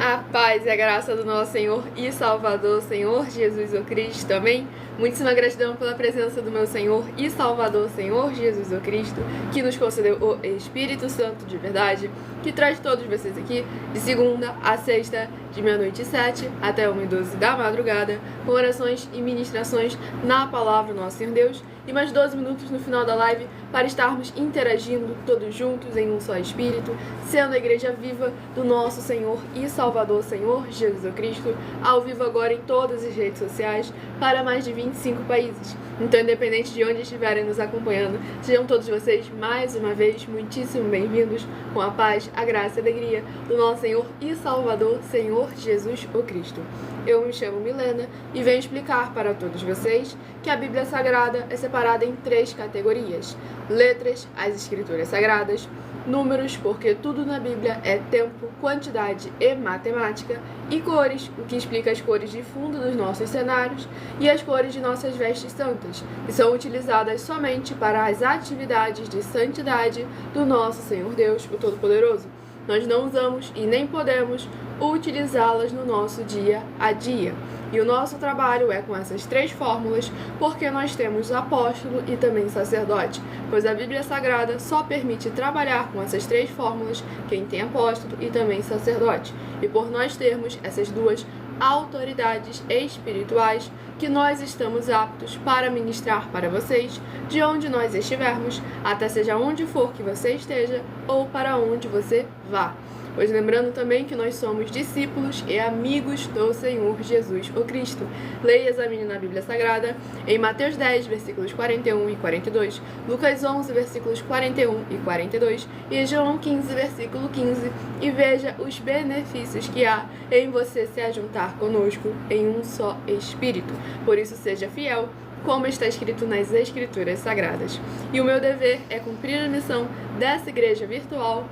A paz e a graça do nosso Senhor e Salvador, Senhor Jesus o Cristo, amém? Muitíssima gratidão pela presença do meu Senhor e Salvador, Senhor Jesus o Cristo, que nos concedeu o Espírito Santo de verdade, que traz todos vocês aqui de segunda a sexta, de meia-noite e 7 até 1h12 da madrugada, com orações e ministrações na palavra do nosso Senhor Deus, e mais 12 minutos no final da live para estarmos interagindo todos juntos em um só Espírito, sendo a igreja viva do nosso Senhor e Salvador, Senhor Jesus Cristo, ao vivo agora em todas as redes sociais, para mais de 25 países. Então, independente de onde estiverem nos acompanhando, sejam todos vocês, mais uma vez, muitíssimo bem-vindos, com a paz, a graça e a alegria do nosso Senhor e Salvador, Senhor Jesus o Cristo. Eu me chamo Milena e venho explicar para todos vocês que a Bíblia Sagrada é separada em 3 categorias: letras, as Escrituras Sagradas; números, porque tudo na Bíblia é tempo, quantidade e matemática; e cores, o que explica as cores de fundo dos nossos cenários e as cores de nossas vestes santas, que são utilizadas somente para as atividades de santidade do nosso Senhor Deus, o Todo-Poderoso. Nós não usamos e nem podemos utilizá-las no nosso dia a dia. E o nosso trabalho é com essas 3 fórmulas, porque nós temos apóstolo e também sacerdote, pois a Bíblia Sagrada só permite trabalhar com essas 3 fórmulas quem tem apóstolo e também sacerdote. E por nós termos essas 2 autoridades espirituais, que nós estamos aptos para ministrar para vocês, de onde nós estivermos, até seja onde for que você esteja ou para onde você vá. Pois lembrando também que nós somos discípulos e amigos do Senhor Jesus o Cristo. Leia e examine na Bíblia Sagrada em Mateus 10, versículos 41 e 42, Lucas 11, versículos 41 e 42 e João 15, versículo 15, e veja os benefícios que há em você se ajuntar conosco em um só Espírito. Por isso, seja fiel, como está escrito nas Escrituras Sagradas. E o meu dever é cumprir a missão dessa igreja virtual,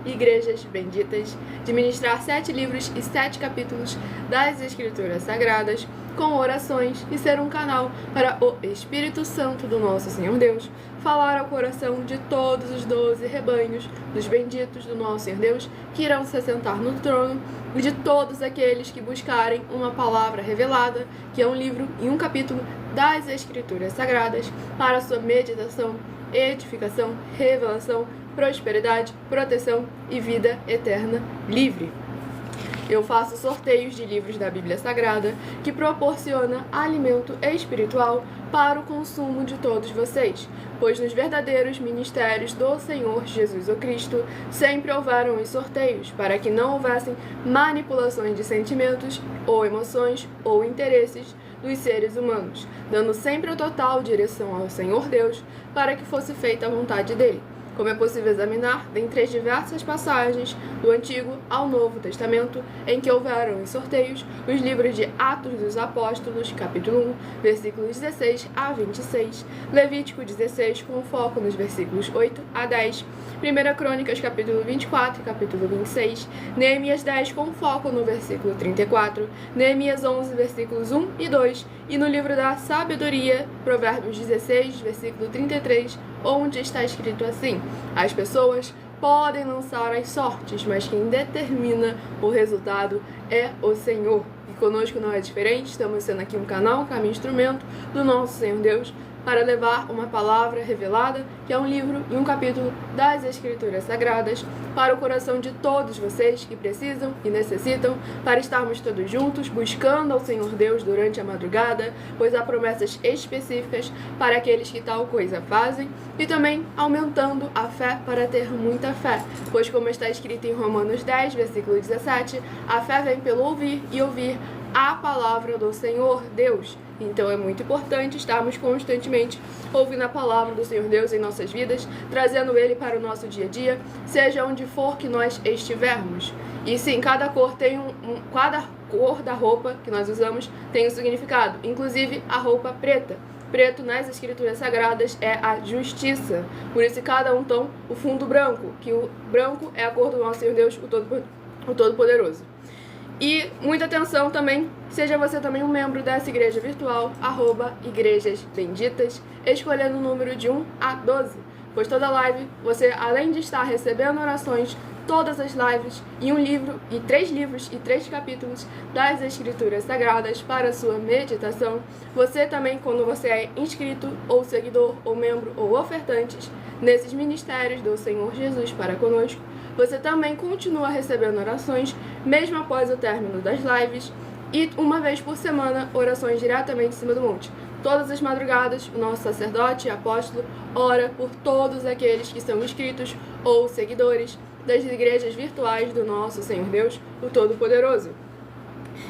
@Igrejas Benditas, de ministrar 7 livros e 7 capítulos das Escrituras Sagradas, com orações, e ser um canal para o Espírito Santo do nosso Senhor Deus falar ao coração de todos os 12 rebanhos dos benditos do nosso Senhor Deus, que irão se assentar no trono, e de todos aqueles que buscarem uma palavra revelada, que é um livro e um capítulo das Escrituras Sagradas, para sua meditação, edificação, revelação, prosperidade, proteção e vida eterna livre. Eu faço sorteios de livros da Bíblia Sagrada, que proporciona alimento espiritual para o consumo de todos vocês, pois nos verdadeiros ministérios do Senhor Jesus o Cristo sempre houveram os sorteios, para que não houvessem manipulações de sentimentos ou emoções ou interesses dos seres humanos, dando sempre a total direção ao Senhor Deus, para que fosse feita a vontade dele. Como é possível examinar dentre as diversas passagens do Antigo ao Novo Testamento em que houveram os sorteios, os livros de Atos dos Apóstolos, capítulo 1, versículos 16 a 26, Levítico 16, com foco nos versículos 8 a 10, 1 Crônicas, capítulo 24 e capítulo 26, Neemias 10, com foco no versículo 34, Neemias 11, versículos 1 e 2, e no livro da Sabedoria, Provérbios 16, versículo 33, onde está escrito assim: as pessoas podem lançar as sortes, mas quem determina o resultado é o Senhor. E conosco não é diferente, estamos sendo aqui um canal, um instrumento do nosso Senhor Deus, para levar uma palavra revelada, que é um livro e um capítulo das Escrituras Sagradas, para o coração de todos vocês que precisam e necessitam, para estarmos todos juntos, buscando ao Senhor Deus durante a madrugada, pois há promessas específicas para aqueles que tal coisa fazem, e também aumentando a fé para ter muita fé, pois como está escrito em Romanos 10, versículo 17, a fé vem pelo ouvir e ouvir a palavra do Senhor Deus. Então é muito importante estarmos constantemente ouvindo a palavra do Senhor Deus em nossas vidas, trazendo Ele para o nosso dia a dia, seja onde for que nós estivermos. E sim, cada cor tem cada cor da roupa que nós usamos tem um significado, inclusive a roupa preta. Preto nas Escrituras Sagradas é a justiça, por isso cada um tom o fundo branco, que o branco é a cor do nosso Senhor Deus, o Todo-Poderoso. E muita atenção também, seja você também um membro dessa igreja virtual, @Igrejas Benditas, escolhendo o número de 1 a 12. Pois toda live, você, além de estar recebendo orações todas as lives e 3 livros e 3 capítulos das Escrituras Sagradas para sua meditação. Você também, quando você é inscrito, ou seguidor, ou membro, ou ofertantes nesses ministérios do Senhor Jesus para conosco, você também continua recebendo orações, mesmo após o término das lives, e uma vez por semana, orações diretamente em cima do monte. Todas as madrugadas, o nosso sacerdote e apóstolo ora por todos aqueles que são inscritos ou seguidores das igrejas virtuais do nosso Senhor Deus, o Todo-Poderoso.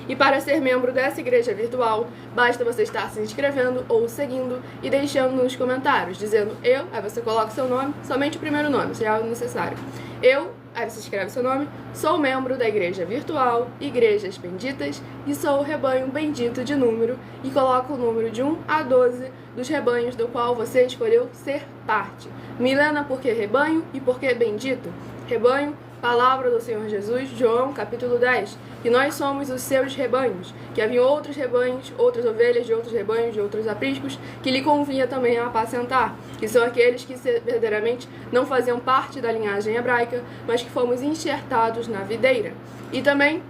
E para ser membro dessa igreja virtual, basta você estar se inscrevendo ou seguindo e deixando nos comentários, dizendo eu, aí você coloca seu nome, somente o primeiro nome, se é algo necessário. Aí você escreve seu nome, sou membro da igreja virtual, Igrejas Benditas, e sou o rebanho bendito de número, e coloca o número de 1 a 12 dos rebanhos do qual você escolheu ser parte. Milena, por que rebanho e por que bendito? Rebanho, palavra do Senhor Jesus, João, capítulo 10, que nós somos os seus rebanhos, que haviam outros rebanhos, outras ovelhas de outros rebanhos, de outros apriscos, que lhe convinha também a apacentar, que são aqueles que verdadeiramente não faziam parte da linhagem hebraica, mas que fomos enxertados na videira. E também,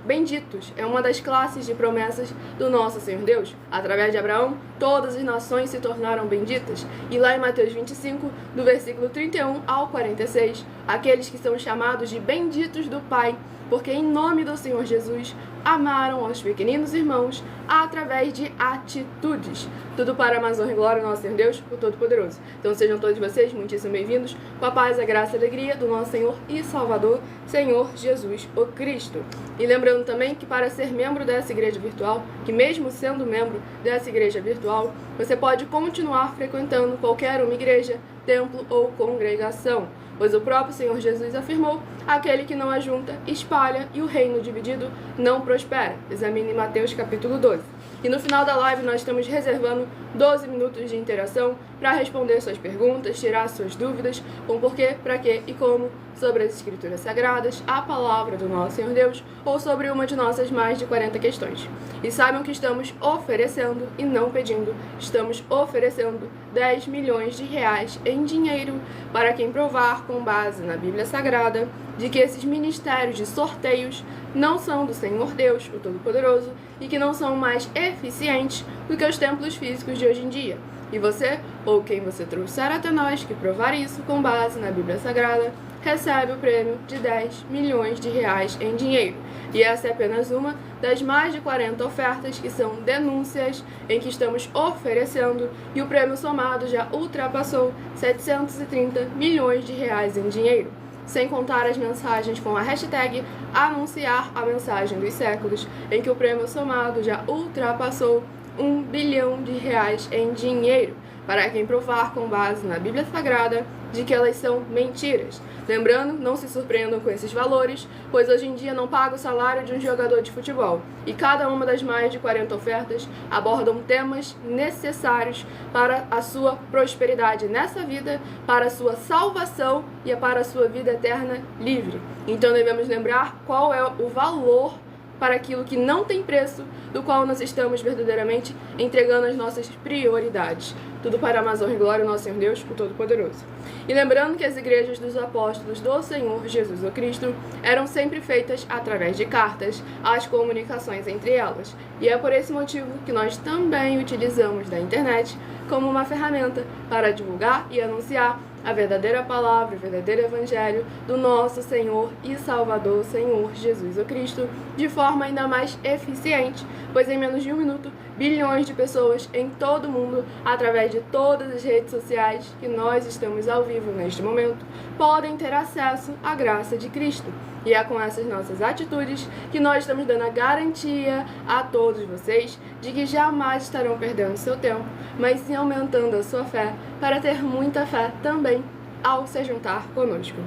benditos, é uma das classes de promessas do nosso Senhor Deus. Através de Abraão, todas as nações se tornaram benditas. E lá em Mateus 25, do versículo 31 ao 46, aqueles que são chamados de benditos do Pai, porque em nome do Senhor Jesus amaram aos pequeninos irmãos através de atitudes. Tudo para a honra e glória do nosso Senhor Deus, o Todo-Poderoso. Então sejam todos vocês muitíssimo bem-vindos, com a paz, a graça e a alegria do nosso Senhor e Salvador, Senhor Jesus o Cristo. E lembrando também que para ser membro dessa igreja virtual, que mesmo sendo membro dessa igreja virtual, você pode continuar frequentando qualquer uma igreja, templo ou congregação, pois o próprio Senhor Jesus afirmou, aquele que não ajunta, espalha, e o reino dividido não prospera. Examine Mateus capítulo 12. E no final da live nós estamos reservando 12 minutos de interação para responder suas perguntas, tirar suas dúvidas, com porquê, para quê e como, sobre as Escrituras Sagradas, a palavra do nosso Senhor Deus, ou sobre uma de nossas mais de 40 questões. E saibam que estamos oferecendo, e não pedindo, estamos oferecendo 10 milhões de reais em dinheiro para quem provar, com base na Bíblia Sagrada, de que esses ministérios de sorteios não são do Senhor Deus, o Todo-Poderoso, e que não são mais eficientes do que os templos físicos de hoje em dia. E você, ou quem você trouxer até nós que provar isso com base na Bíblia Sagrada, recebe o prêmio de 10 milhões de reais em dinheiro. E essa é apenas uma das mais de 40 ofertas que são denúncias em que estamos oferecendo, e o prêmio somado já ultrapassou 730 milhões de reais em dinheiro. Sem contar as mensagens com a hashtag anunciar a mensagem dos séculos, em que o prêmio somado já ultrapassou 1 bilhão de reais em dinheiro, para quem provar com base na Bíblia Sagrada de que elas são mentiras. Lembrando, não se surpreendam com esses valores, pois hoje em dia não paga o salário de um jogador de futebol, e cada uma das mais de 40 ofertas abordam temas necessários para a sua prosperidade nessa vida, para a sua salvação e para a sua vida eterna livre. Então devemos lembrar qual é o valor para aquilo que não tem preço, do qual nós estamos verdadeiramente entregando as nossas prioridades. Tudo para a honra e glória do nosso Senhor Deus, o Todo-Poderoso. E lembrando que as igrejas dos apóstolos do Senhor Jesus o Cristo eram sempre feitas através de cartas, as comunicações entre elas. E é por esse motivo que nós também utilizamos da internet como uma ferramenta para divulgar e anunciar a verdadeira palavra, o verdadeiro evangelho do nosso Senhor e Salvador, Senhor Jesus o Cristo, de forma ainda mais eficiente, pois em menos de 1 minuto, bilhões de pessoas em todo o mundo, através de todas as redes sociais que nós estamos ao vivo neste momento, podem ter acesso à graça de Cristo. E é com essas nossas atitudes que nós estamos dando a garantia a todos vocês de que jamais estarão perdendo seu tempo, mas sim aumentando a sua fé para ter muita fé também ao se juntar conosco.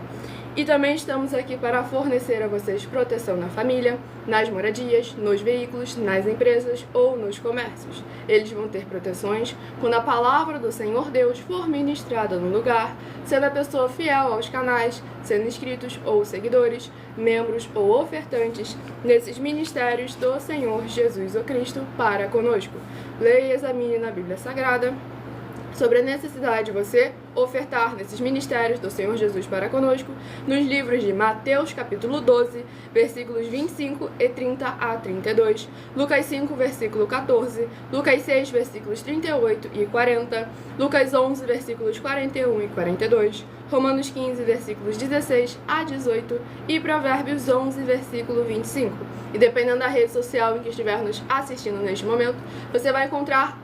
E também estamos aqui para fornecer a vocês proteção na família, nas moradias, nos veículos, nas empresas ou nos comércios. Eles vão ter proteções quando a palavra do Senhor Deus for ministrada no lugar, sendo a pessoa fiel aos canais, sendo inscritos ou seguidores, membros ou ofertantes nesses ministérios do Senhor Jesus o Cristo para conosco. Leia e examine na Bíblia Sagrada sobre a necessidade de você ofertar nesses ministérios do Senhor Jesus para conosco, nos livros de Mateus capítulo 12, versículos 25 e 30 a 32, Lucas 5, versículo 14, Lucas 6, versículos 38 e 40, Lucas 11, versículos 41 e 42, Romanos 15, versículos 16 a 18 e Provérbios 11, versículo 25. E dependendo da rede social em que estiver nos assistindo neste momento, você vai encontrar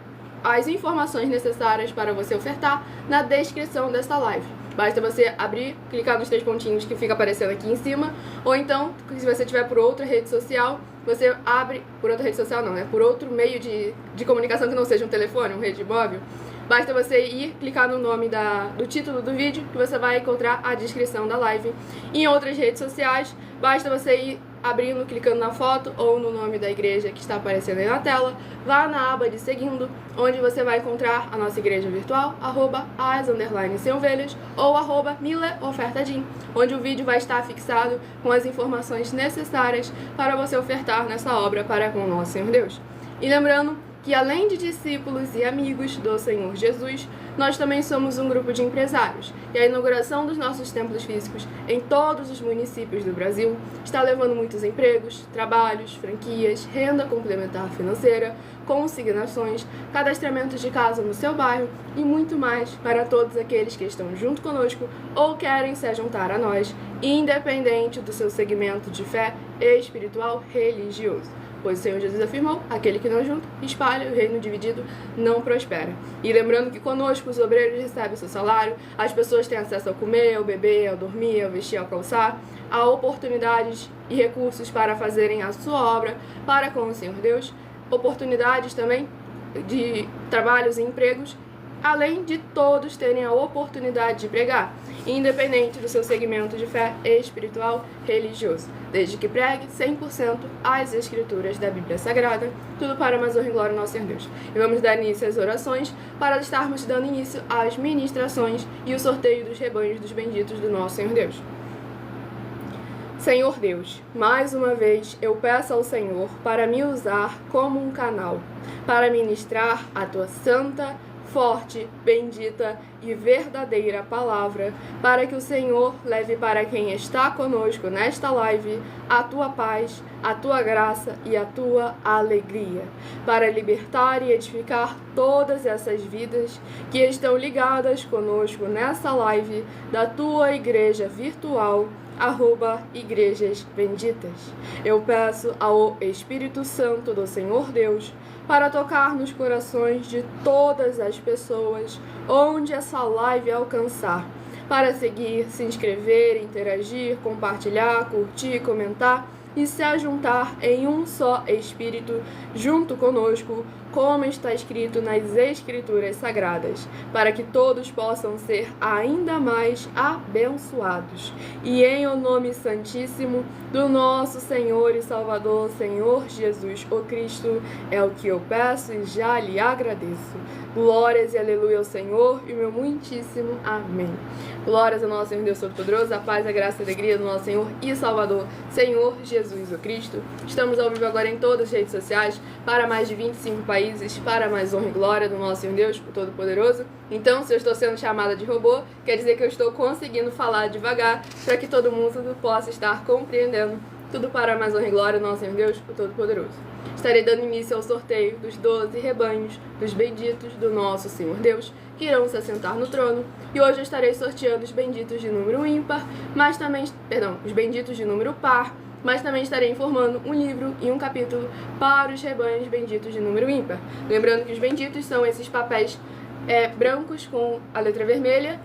as informações necessárias para você ofertar na descrição desta live. Basta você abrir, clicar nos 3 pontinhos que fica aparecendo aqui em cima, ou então, se você tiver por outra rede social, você abre, por outra rede social não, né? Por outro meio de comunicação que não seja um telefone, uma rede móvel, basta você ir clicar no nome do título do vídeo que você vai encontrar a descrição da live. Em outras redes sociais, basta você ir abrindo, clicando na foto ou no nome da igreja que está aparecendo aí na tela, vá na aba de seguindo, onde você vai encontrar a nossa igreja virtual, @as_semovelhas ou @mileofertadim, onde o vídeo vai estar fixado com as informações necessárias para você ofertar nessa obra para com o nosso Senhor Deus. E lembrando que além de discípulos e amigos do Senhor Jesus, nós também somos um grupo de empresários, e a inauguração dos nossos templos físicos em todos os municípios do Brasil está levando muitos empregos, trabalhos, franquias, renda complementar financeira, consignações, cadastramentos de casa no seu bairro e muito mais para todos aqueles que estão junto conosco ou querem se juntar a nós, independente do seu segmento de fé espiritual religioso. Pois o Senhor Jesus afirmou, aquele que não junta, espalha, o reino dividido não prospera. E lembrando que conosco os obreiros recebem o seu salário, as pessoas têm acesso ao comer, ao beber, ao dormir, ao vestir, ao calçar, a oportunidades e recursos para fazerem a sua obra para com o Senhor Deus, oportunidades também de trabalhos e empregos, além de todos terem a oportunidade de pregar, independente do seu segmento de fé espiritual religioso, desde que pregue 100% as escrituras da Bíblia Sagrada, tudo para a mais honra e glória do nosso Senhor Deus. E vamos dar início às orações para estarmos dando início às ministrações e o sorteio dos rebanhos dos benditos do nosso Senhor Deus. Senhor Deus, mais uma vez eu peço ao Senhor para me usar como um canal, para ministrar a tua santa, forte, bendita e verdadeira palavra, para que o Senhor leve para quem está conosco nesta live a tua paz, a tua graça e a tua alegria, para libertar e edificar todas essas vidas que estão ligadas conosco nessa live da tua igreja virtual, @igrejas benditas. Eu peço ao Espírito Santo do Senhor Deus para tocar nos corações de todas as pessoas onde essa live alcançar, para seguir, se inscrever, interagir, compartilhar, curtir, comentar e se ajuntar em um só Espírito junto conosco, como está escrito nas Escrituras Sagradas, para que todos possam ser ainda mais abençoados. E em o nome santíssimo do nosso Senhor e Salvador, Senhor Jesus o Cristo, é o que eu peço e já lhe agradeço. Glórias e aleluia ao Senhor e o meu muitíssimo amém. Glórias ao nosso Senhor Deus Todo-Poderoso, a paz, a graça e a alegria do nosso Senhor e Salvador, Senhor Jesus o Cristo. Estamos ao vivo agora em todas as redes sociais, para mais de 25 países, para mais honra e glória do nosso Senhor Deus Todo-Poderoso. Então, se eu estou sendo chamada de robô, quer dizer que eu estou conseguindo falar devagar, para que todo mundo possa estar compreendendo. Tudo para mais honra e glória do nosso Senhor Deus Todo-Poderoso. Estarei dando início ao sorteio dos 12 rebanhos dos benditos do nosso Senhor Deus, que irão se assentar no trono. E hoje eu estarei sorteando os benditos de número ímpar, os benditos de número par, mas também estarei informando um livro e um capítulo para os rebanhos benditos de número ímpar. Lembrando que os benditos são esses papéis brancos com a letra vermelha,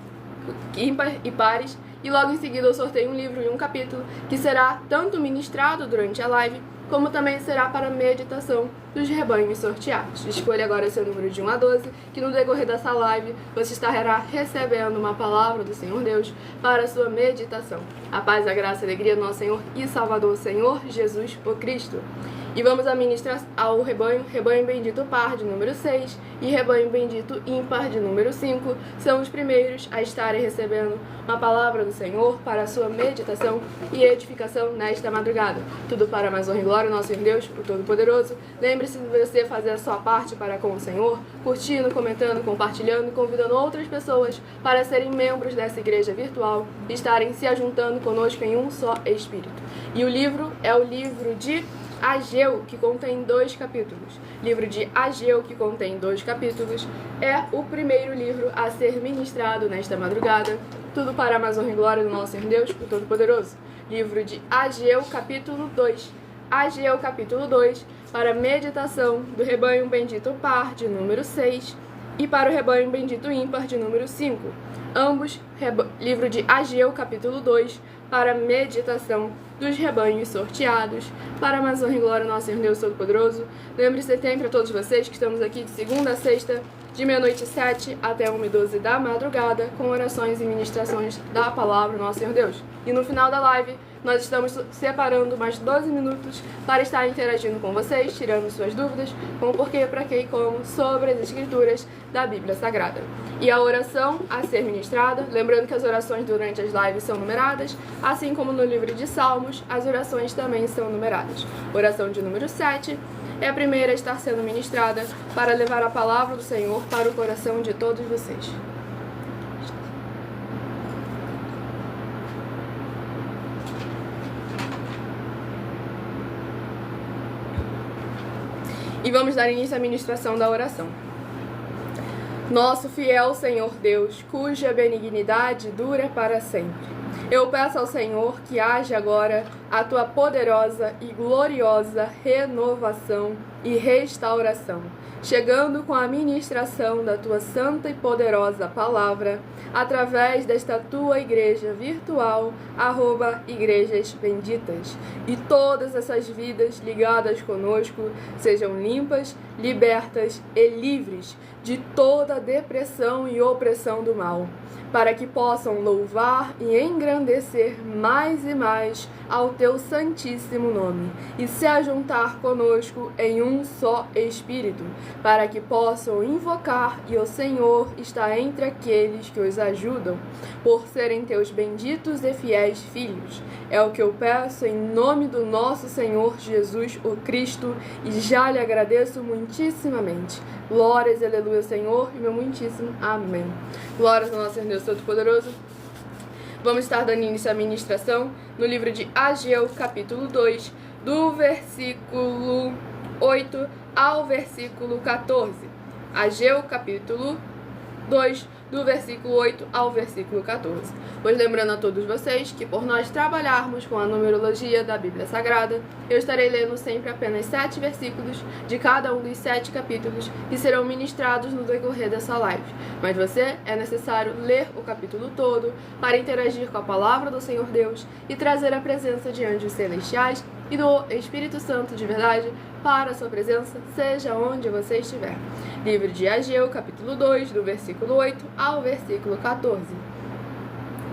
ímpar e pares, e logo em seguida eu sorteio um livro e um capítulo que será tanto ministrado durante a live, como também será para meditação dos rebanhos sorteados. Escolha agora seu número de 1 a 12, que no decorrer dessa live você estará recebendo uma palavra do Senhor Deus para a sua meditação. A paz, a graça e a alegria do nosso Senhor e Salvador, Senhor Jesus o Cristo. E vamos administrar ao rebanho bendito par de número 6 e rebanho bendito ímpar de número 5. São os primeiros a estarem recebendo uma palavra do Senhor para a sua meditação e edificação nesta madrugada. Tudo para mais honra e glória glória ao nosso Senhor Deus, o Todo-Poderoso. Lembre-se de você fazer a sua parte para com o Senhor, curtindo, comentando, compartilhando e convidando outras pessoas para serem membros dessa igreja virtual e estarem se ajuntando conosco em um só Espírito. E o livro é o livro de Ageu, que contém 2 capítulos. Livro de Ageu, que contém 2 capítulos, é o primeiro livro a ser ministrado nesta madrugada. Tudo para a mais honra e glória do nosso Senhor Deus, o Todo-Poderoso. Livro de Ageu, capítulo 2. Ageu, capítulo 2, para a meditação do rebanho bendito par, de número 6, e para o rebanho bendito ímpar, de número 5. Ambos, livro de Ageu, capítulo 2, para a meditação dos rebanhos sorteados, para a mais honra e glória do nosso Senhor Deus Todo-Poderoso. Lembre-se sempre a todos vocês que estamos aqui de segunda a sexta, de meia-noite e 7 até 1h12 da madrugada, com orações e ministrações da palavra do nosso Senhor Deus. E no final da live, nós estamos separando mais 12 minutos para estar interagindo com vocês, tirando suas dúvidas, com o porquê, para que e como, sobre as escrituras da Bíblia Sagrada. E a oração a ser ministrada, lembrando que as orações durante as lives são numeradas, assim como no livro de Salmos, as orações também são numeradas. Oração de número 7 é a primeira a estar sendo ministrada para levar a palavra do Senhor para o coração de todos vocês. E vamos dar início à ministração da oração. Nosso fiel Senhor Deus, cuja benignidade dura para sempre, eu peço ao Senhor que haja agora a tua poderosa e gloriosa renovação e restauração, chegando com a ministração da tua santa e poderosa palavra, através desta tua igreja virtual, @igrejas benditas, e todas essas vidas ligadas conosco sejam limpas, libertas e livres de toda depressão e opressão do mal, para que possam louvar e engrandecer mais e mais ao teu santíssimo nome, e se ajuntar conosco em um só Espírito, para que possam invocar, e o Senhor está entre aqueles que os ajudam, por serem teus benditos e fiéis filhos. É o que eu peço em nome do nosso Senhor Jesus, o Cristo, e já lhe agradeço muitíssimamente. Glórias, aleluia, Senhor, e meu muitíssimo amém. Glórias ao nosso Senhor Deus Todo-Poderoso. Vamos estar dando início à ministração no livro de Ageu, capítulo 2, do versículo 8 ao versículo 14. Ageu, capítulo 2, do versículo 8 ao versículo 14. Pois lembrando a todos vocês que por nós trabalharmos com a numerologia da Bíblia Sagrada, eu estarei lendo sempre apenas 7 versículos de cada um dos 7 capítulos que serão ministrados no decorrer dessa live. Mas é necessário ler o capítulo todo para interagir com a palavra do Senhor Deus e trazer a presença de anjos celestiais e do Espírito Santo de verdade para a sua presença, seja onde você estiver. Livro de Ageu, capítulo 2, do versículo 8 ao versículo 14.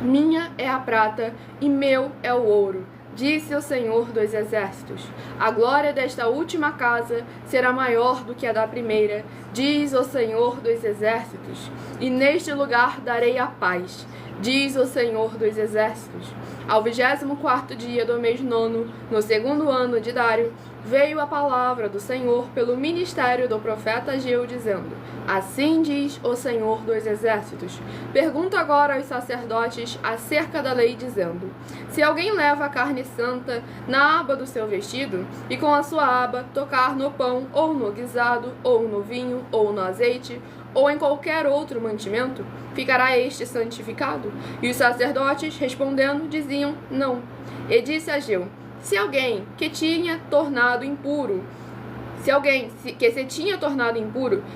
Minha é a prata e meu é o ouro, disse o Senhor dos Exércitos. A glória desta última casa será maior do que a da primeira, diz o Senhor dos Exércitos. E neste lugar darei a paz, diz o Senhor dos Exércitos. Ao 24º dia do mês 9, no 2º ano de Dário, veio a palavra do Senhor pelo ministério do profeta Ageu, dizendo: Assim diz o Senhor dos Exércitos. Pergunto agora aos sacerdotes acerca da lei, dizendo: Se alguém leva a carne santa na aba do seu vestido, e com a sua aba tocar no pão, ou no guisado, ou no vinho, ou no azeite, ou em qualquer outro mantimento, ficará este santificado? E os sacerdotes, respondendo, diziam: Não. E disse Ageu: Se alguém que se tinha tornado impuro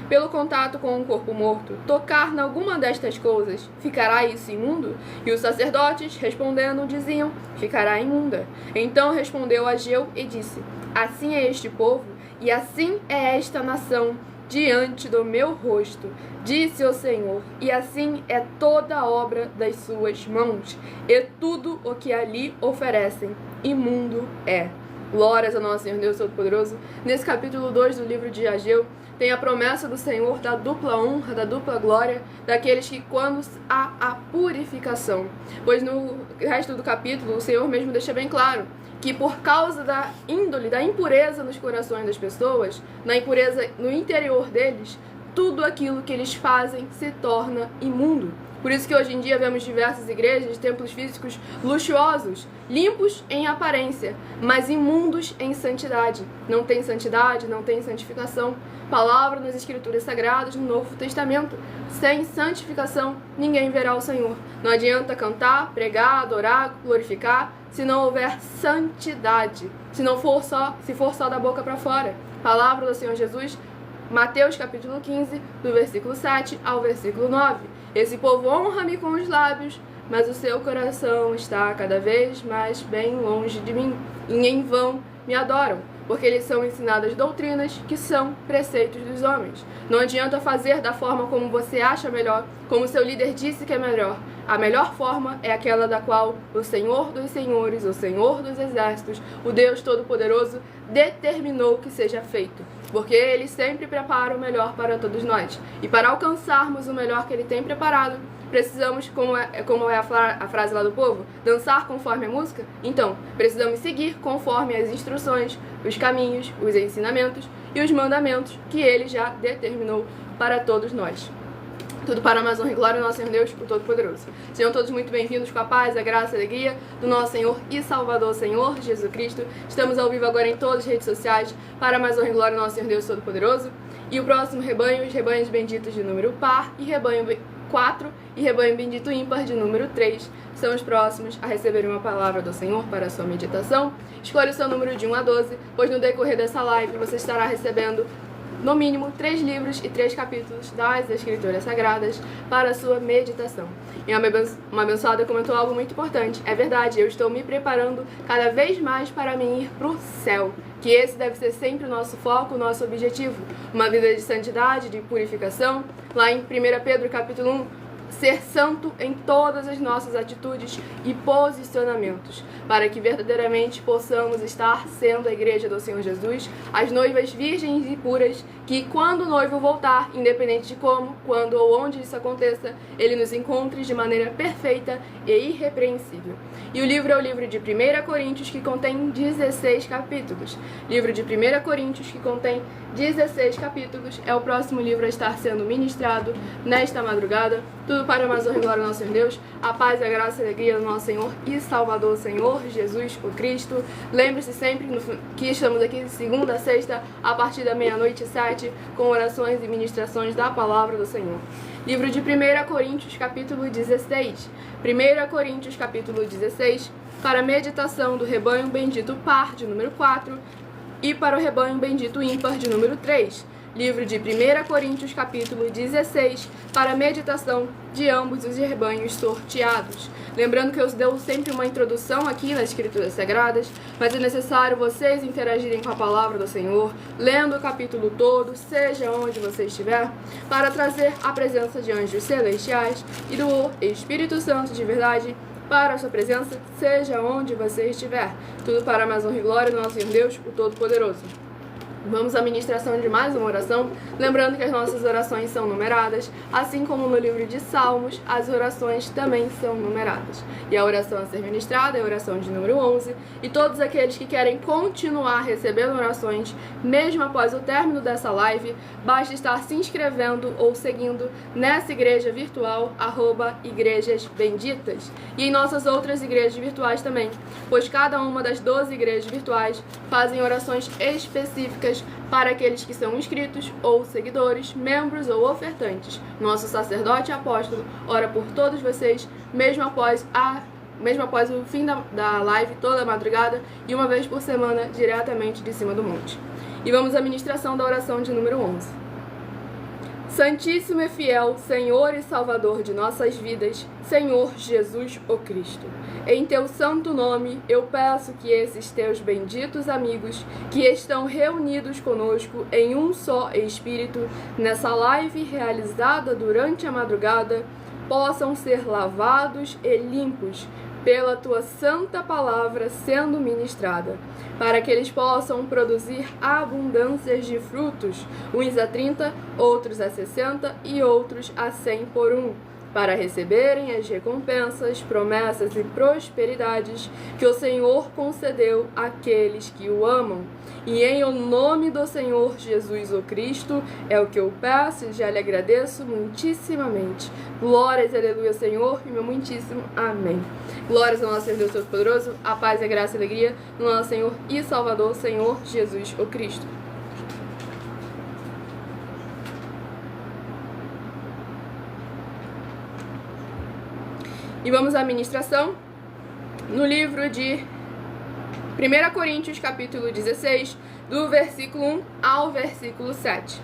pelo contato com um corpo morto, tocar em alguma destas coisas, ficará isso imundo? E os sacerdotes, respondendo, diziam: Ficará imunda. Então respondeu Ageu e disse: Assim é este povo, e assim é esta nação, diante do meu rosto, disse o Senhor, e assim é toda a obra das suas mãos, e tudo o que ali oferecem, imundo é. Glórias a nosso Senhor Deus Todo-Poderoso. Nesse capítulo 2 do livro de Ageu, tem a promessa do Senhor da dupla honra, da dupla glória, daqueles que quando há a purificação. Pois no resto do capítulo, o Senhor mesmo deixa bem claro que por causa da índole, da impureza nos corações das pessoas, na impureza no interior deles, tudo aquilo que eles fazem se torna imundo. Por isso que hoje em dia vemos diversas igrejas, templos físicos luxuosos, limpos em aparência, mas imundos em santidade. Não tem santidade, não tem santificação. Palavra nas Escrituras Sagradas, no Novo Testamento. Sem santificação, ninguém verá o Senhor. Não adianta cantar, pregar, adorar, glorificar, se não houver santidade. Se for só da boca para fora. Palavra do Senhor Jesus, Mateus capítulo 15, do versículo 7 ao versículo 9. Esse povo honra-me com os lábios, mas o seu coração está cada vez mais bem longe de mim, e em vão me adoram, porque eles são ensinadas doutrinas que são preceitos dos homens. Não adianta fazer da forma como você acha melhor, como seu líder disse que é melhor. A melhor forma é aquela da qual o Senhor dos Senhores, o Senhor dos Exércitos, o Deus Todo-Poderoso, determinou que seja feito. Porque Ele sempre prepara o melhor para todos nós. E para alcançarmos o melhor que Ele tem preparado, precisamos, como é a frase lá do povo, dançar conforme a música? Então, precisamos seguir conforme as instruções, os caminhos, os ensinamentos e os mandamentos que Ele já determinou para todos nós. Tudo para mais honra e glória do nosso Senhor Deus, o Todo-Poderoso. Sejam todos muito bem-vindos com a paz, a graça e a alegria do nosso Senhor e Salvador, Senhor Jesus Cristo. Estamos ao vivo agora em todas as redes sociais para mais honra e glória do nosso Senhor Deus Todo-Poderoso. E o próximo rebanho, os rebanhos benditos de número par e rebanho 4 e rebanho bendito ímpar de número 3, são os próximos a receber uma palavra do Senhor para a sua meditação. Escolha o seu número de 1 a 12, pois no decorrer dessa live você estará recebendo no mínimo 3 livros e 3 capítulos das Escrituras Sagradas para a sua meditação. E uma abençoada comentou algo muito importante. É verdade, eu estou me preparando cada vez mais para mim ir para o céu. Que esse deve ser sempre o nosso foco, o nosso objetivo. Uma vida de santidade, de purificação. Lá em 1 Pedro capítulo 1, ser santo em todas as nossas atitudes e posicionamentos, para que verdadeiramente possamos estar sendo a igreja do Senhor Jesus, as noivas virgens e puras, que quando o noivo voltar, independente de como, quando ou onde isso aconteça, ele nos encontre de maneira perfeita e irrepreensível. E o livro é o livro de 1 Coríntios, que contém 16 capítulos. Livro de 1 Coríntios, que contém 16 capítulos, é o próximo livro a estar sendo ministrado nesta madrugada. Tudo para mais honra e glória do nosso Senhor Deus, a paz, a graça e a alegria do nosso Senhor e Salvador, Senhor Jesus o Cristo. Lembre-se sempre que estamos aqui de segunda a sexta, a partir da 00h07, com orações e ministrações da palavra do Senhor. Livro de 1 Coríntios, capítulo 16. 1 Coríntios, capítulo 16, para a meditação do rebanho bendito par, de número 4, e para o rebanho bendito ímpar, de número 3. Livro de 1 Coríntios, capítulo 16, para a meditação de ambos os rebanhos sorteados. Lembrando que eu dou sempre uma introdução aqui nas Escrituras Sagradas, mas é necessário vocês interagirem com a palavra do Senhor, lendo o capítulo todo, seja onde você estiver, para trazer a presença de anjos celestiais e do Espírito Santo de verdade para a sua presença, seja onde você estiver. Tudo para mais honra e glória do nosso Senhor Deus, o Todo-Poderoso. Vamos à ministração de mais uma oração, lembrando que as nossas orações são numeradas, assim como no livro de Salmos, as orações também são numeradas. E a oração a ser ministrada é a oração de número 11, e todos aqueles que querem continuar recebendo orações, mesmo após o término dessa live, basta estar se inscrevendo ou seguindo nessa igreja virtual, @Igrejas Benditas, e em nossas outras igrejas virtuais também, pois cada uma das 12 igrejas virtuais fazem orações específicas para aqueles que são inscritos ou seguidores, membros ou ofertantes. Nosso sacerdote apóstolo ora por todos vocês, mesmo após o fim da live, toda a madrugada e uma vez por semana, diretamente de cima do monte. E vamos à ministração da oração de número 11. Santíssimo e fiel Senhor e Salvador de nossas vidas, Senhor Jesus o Cristo. Em teu santo nome, eu peço que esses teus benditos amigos, que estão reunidos conosco em um só Espírito, nessa live realizada durante a madrugada, possam ser lavados e limpos pela tua santa palavra sendo ministrada, para que eles possam produzir abundâncias de frutos, uns a 30, outros a 60 e outros a 100 por um, para receberem as recompensas, promessas e prosperidades que o Senhor concedeu àqueles que o amam. E em o nome do Senhor Jesus o Cristo é o que eu peço e já lhe agradeço muitíssimamente. Glórias, aleluia, Senhor, e meu muitíssimo amém. Glórias ao nosso Senhor Deus Todo-Poderoso, a paz, a graça e a alegria do nosso Senhor e Salvador, Senhor Jesus o Cristo. E vamos à ministração no livro de 1 Coríntios, capítulo 16, do versículo 1 ao versículo 7.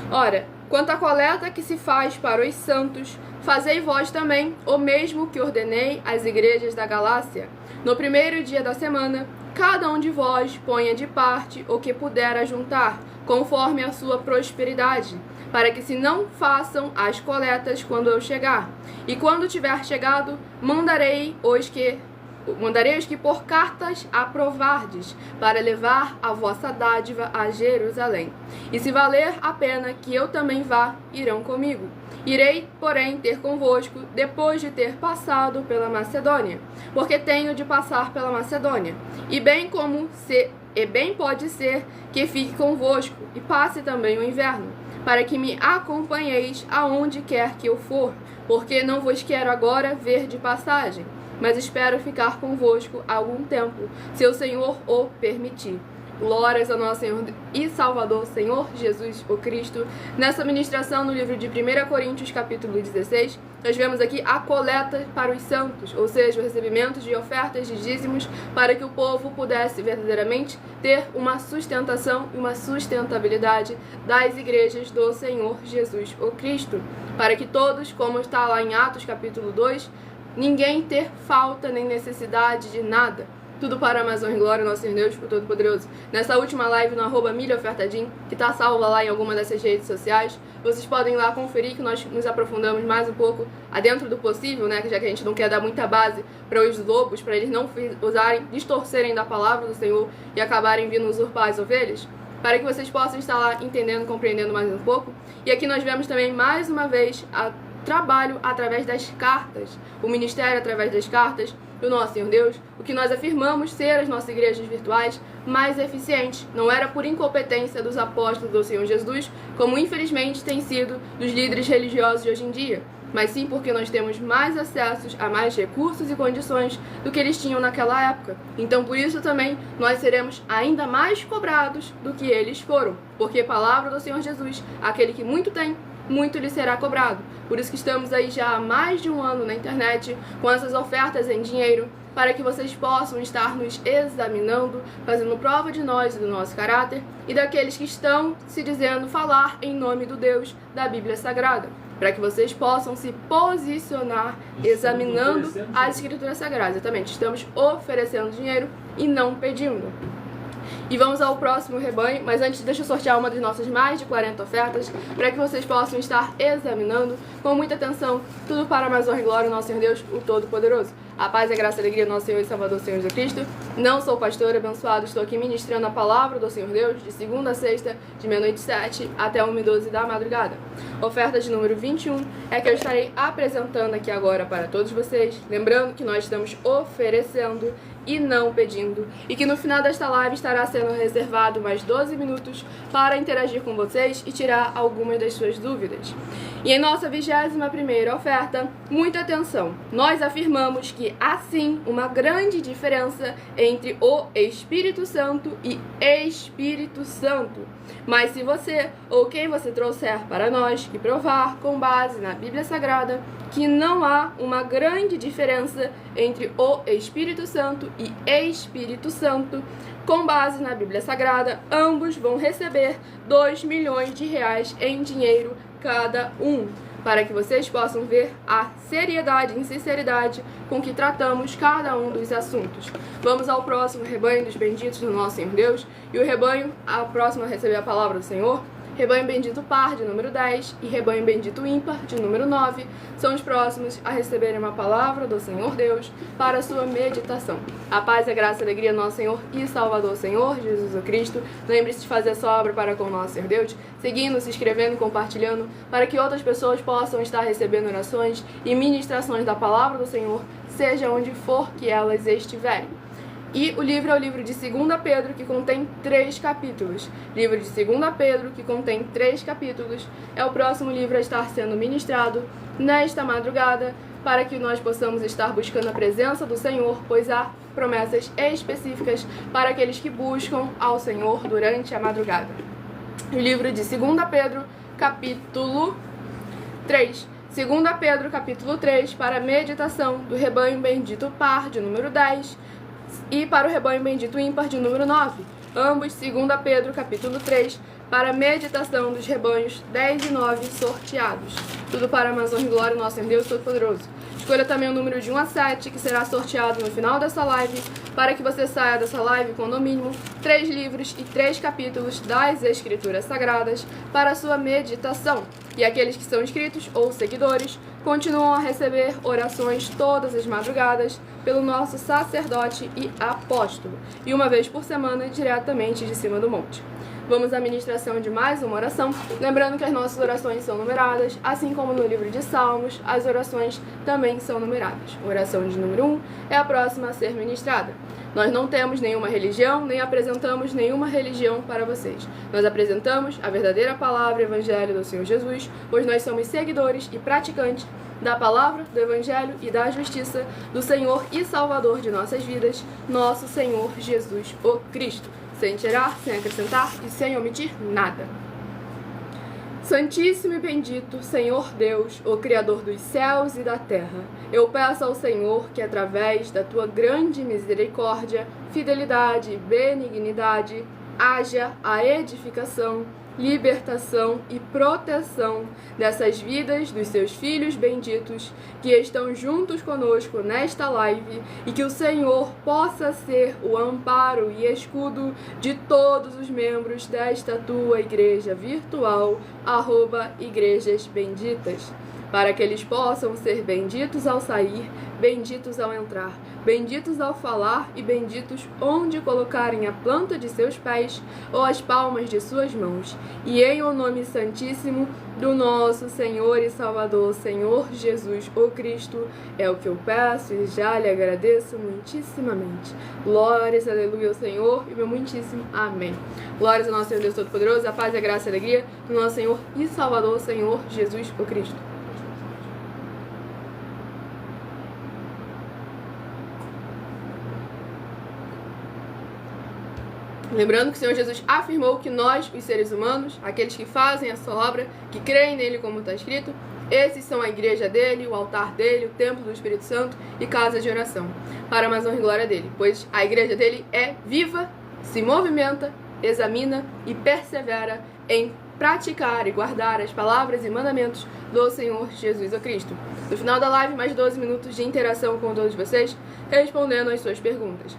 Ora, quanto à coleta que se faz para os santos, fazei vós também o mesmo que ordenei às igrejas da Galácia. No primeiro dia da semana, cada um de vós ponha de parte o que puder ajuntar, conforme a sua prosperidade, para que se não façam as coletas quando eu chegar. E quando tiver chegado, mandarei os que por cartas aprovardes, para levar a vossa dádiva a Jerusalém. E se valer a pena que eu também vá, irão comigo. Irei, porém, ter convosco, depois de ter passado pela Macedônia, porque tenho de passar pela Macedônia. E bem pode ser que fique convosco, e passe também o inverno, para que me acompanheis aonde quer que eu for, porque não vos quero agora ver de passagem, mas espero ficar convosco algum tempo, se o Senhor o permitir. Glórias ao nosso Senhor e Salvador, Senhor Jesus o Cristo. Nessa ministração no livro de 1 Coríntios, capítulo 16, nós vemos aqui a coleta para os santos, ou seja, o recebimento de ofertas de dízimos para que o povo pudesse verdadeiramente ter uma sustentação e uma sustentabilidade das igrejas do Senhor Jesus o Cristo, para que todos, como está lá em Atos capítulo 2, ninguém ter falta nem necessidade de nada. Tudo para a mais honra e glória, nosso Senhor Deus, o Todo-Poderoso. Nessa última live no @milhaofertadim, que está salva lá em alguma dessas redes sociais, vocês podem ir lá conferir que nós nos aprofundamos mais um pouco adentro do possível, né? Já que a gente não quer dar muita base para os lobos, para eles não distorcerem da palavra do Senhor e acabarem vindo usurpar as ovelhas, para que vocês possam estar lá entendendo, compreendendo mais um pouco. E aqui nós vemos também, mais uma vez, trabalho através das cartas, o ministério através das cartas do nosso Senhor Deus, o que nós afirmamos ser as nossas igrejas virtuais mais eficientes. Não era por incompetência dos apóstolos do Senhor Jesus, como infelizmente tem sido dos líderes religiosos de hoje em dia, mas sim porque nós temos mais acessos a mais recursos e condições do que eles tinham naquela época. Então, por isso também, nós seremos ainda mais cobrados do que eles foram, porque a palavra do Senhor Jesus, aquele que muito tem, muito lhe será cobrado. Por isso que estamos aí já há mais de um ano na internet com essas ofertas em dinheiro, para que vocês possam estar nos examinando, fazendo prova de nós e do nosso caráter e daqueles que estão se dizendo falar em nome do Deus da Bíblia Sagrada, para que vocês possam se posicionar examinando as Escrituras Sagradas. Exatamente, estamos oferecendo dinheiro e não pedindo. E vamos ao próximo rebanho, mas antes deixa eu sortear uma das nossas mais de 40 ofertas, para que vocês possam estar examinando com muita atenção, tudo para a mais honra e glória do nosso Senhor Deus, o Todo-Poderoso. A paz, a graça e a alegria do nosso Senhor e Salvador, Senhor Jesus Cristo. Não sou pastor abençoado, estou aqui ministrando a palavra do Senhor Deus, de segunda a sexta, de meia-noite 7 até 1h12 da madrugada. Oferta de número 21 é que eu estarei apresentando aqui agora para todos vocês, lembrando que nós estamos oferecendo e não pedindo, e que no final desta live estará sendo reservado mais 12 minutos para interagir com vocês e tirar algumas das suas dúvidas. E em nossa 21ª oferta, muita atenção, nós afirmamos que há sim uma grande diferença entre o Espírito Santo e Espírito Santo. Mas se você ou quem você trouxer para nós que provar com base na Bíblia Sagrada que não há uma grande diferença entre o Espírito Santo e Espírito Santo, com base na Bíblia Sagrada, ambos vão receber 2 milhões de reais em dinheiro cada um, para que vocês possam ver a seriedade e sinceridade com que tratamos cada um dos assuntos. Vamos ao próximo rebanho dos benditos do nosso Senhor Deus, e o rebanho, a próxima a receber a palavra do Senhor, Rebanho Bendito Par, de número 10, e Rebanho Bendito Ímpar, de número 9, são os próximos a receberem uma palavra do Senhor Deus para a sua meditação. A paz, a graça e a alegria do nosso Senhor e Salvador Senhor Jesus Cristo. Lembre-se de fazer a sua obra para com o nosso Senhor Deus, seguindo, se inscrevendo e compartilhando, para que outras pessoas possam estar recebendo orações e ministrações da palavra do Senhor, seja onde for que elas estiverem. E o livro é o livro de 2 Pedro, que contém 3 capítulos. Livro de 2 Pedro, que contém 3 capítulos, é o próximo livro a estar sendo ministrado nesta madrugada, para que nós possamos estar buscando a presença do Senhor, pois há promessas específicas para aqueles que buscam ao Senhor durante a madrugada. O livro de 2 Pedro, capítulo 3. 2 Pedro, capítulo 3, para a meditação do Rebanho Bendito Par, de número 10, e para o Rebanho Bendito Ímpar, de número 9. Ambos, 2 Pedro, capítulo 3, para a meditação dos rebanhos 10 e 9 sorteados. Tudo para a honra e glória do nosso Deus Todo-Poderoso. Escolha também o número de 1 a 7, que será sorteado no final dessa live, para que você saia dessa live com, no mínimo, 3 livros e 3 capítulos das Escrituras Sagradas para a sua meditação. E aqueles que são inscritos ou seguidores continuam a receber orações todas as madrugadas pelo nosso sacerdote e apóstolo, e uma vez por semana diretamente de cima do monte. Vamos à ministração de mais uma oração, lembrando que as nossas orações são numeradas, assim como no livro de Salmos, as orações também são numeradas. A oração de número 1 é a próxima a ser ministrada. Nós não temos nenhuma religião, nem apresentamos nenhuma religião para vocês. Nós apresentamos a verdadeira palavra e evangelho do Senhor Jesus, pois nós somos seguidores e praticantes da palavra, do evangelho e da justiça do Senhor e Salvador de nossas vidas, nosso Senhor Jesus o Cristo, sem tirar, sem acrescentar e sem omitir nada. Santíssimo e bendito Senhor Deus, o Criador dos céus e da terra, eu peço ao Senhor que, através da tua grande misericórdia, fidelidade e benignidade, haja a edificação, libertação e proteção dessas vidas dos seus filhos benditos que estão juntos conosco nesta live, e que o Senhor possa ser o amparo e escudo de todos os membros desta tua igreja virtual, @igrejas benditas, para que eles possam ser benditos ao sair, benditos ao entrar, benditos ao falar e benditos onde colocarem a planta de seus pés ou as palmas de suas mãos. E em o nome santíssimo do nosso Senhor e Salvador, Senhor Jesus o Cristo, é o que eu peço e já lhe agradeço muitíssimamente. Glórias, aleluia ao Senhor e meu muitíssimo amém. Glórias ao nosso Senhor Deus Todo-Poderoso, a paz, a graça e a alegria do nosso Senhor e Salvador, Senhor Jesus o Cristo. Lembrando que o Senhor Jesus afirmou que nós, os seres humanos, aqueles que fazem a sua obra, que creem nele como está escrito, esses são a igreja dele, o altar dele, o templo do Espírito Santo e casa de oração, para a mais honra e glória dele, pois a igreja dele é viva, se movimenta, examina e persevera em praticar e guardar as palavras e mandamentos do Senhor Jesus Cristo. No final da live, mais 12 minutos de interação com todos vocês, respondendo às suas perguntas.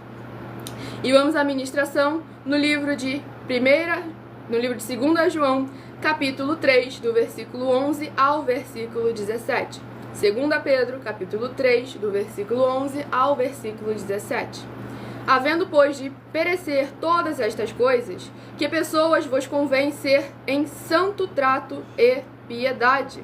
E vamos à ministração no livro de 2 João, capítulo 3, do versículo 11 ao versículo 17. 2 Pedro, capítulo 3, do versículo 11 ao versículo 17. Havendo, pois, de perecer todas estas coisas, que pessoas vos convém ser em santo trato e piedade,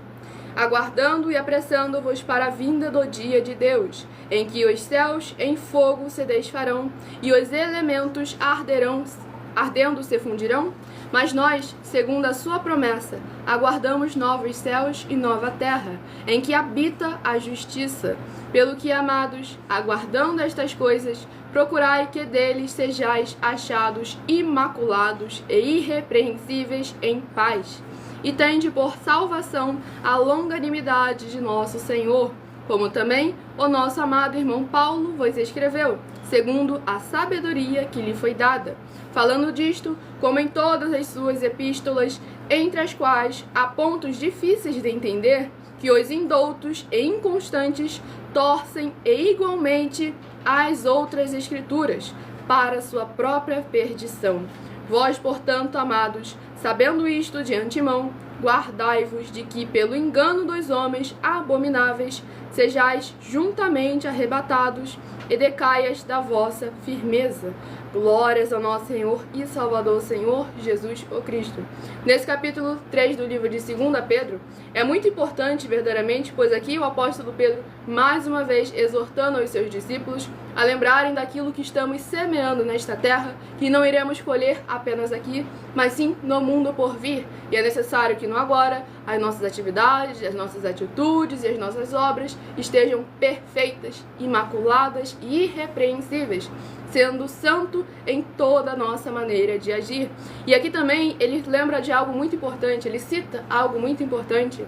aguardando e apressando-vos para a vinda do dia de Deus, em que os céus em fogo se desfarão e os elementos ardendo se fundirão? Mas nós, segundo a sua promessa, aguardamos novos céus e nova terra, em que habita a justiça. Pelo que, amados, aguardando estas coisas, procurai que deles sejais achados imaculados e irrepreensíveis em paz. E tende por salvação a longanimidade de nosso Senhor, como também o nosso amado irmão Paulo vos escreveu, segundo a sabedoria que lhe foi dada, falando disto, como em todas as suas epístolas, entre as quais há pontos difíceis de entender, que os indoutos e inconstantes torcem e igualmente as outras escrituras, para sua própria perdição. Vós, portanto, amados, sabendo isto de antemão, guardai-vos de que, pelo engano dos homens abomináveis, sejais juntamente arrebatados e decaias da vossa firmeza. Glórias ao nosso Senhor e Salvador, Senhor Jesus o Cristo. Nesse capítulo 3 do livro de 2 Pedro, é muito importante verdadeiramente, pois aqui o apóstolo Pedro, mais uma vez, exortando os seus discípulos a lembrarem daquilo que estamos semeando nesta terra, que não iremos colher apenas aqui, mas sim no mundo por vir. E é necessário que no agora as nossas atividades, as nossas atitudes e as nossas obras estejam perfeitas, imaculadas e irrepreensíveis, sendo santo em toda a nossa maneira de agir. E aqui também ele lembra de algo muito importante, ele cita algo muito importante,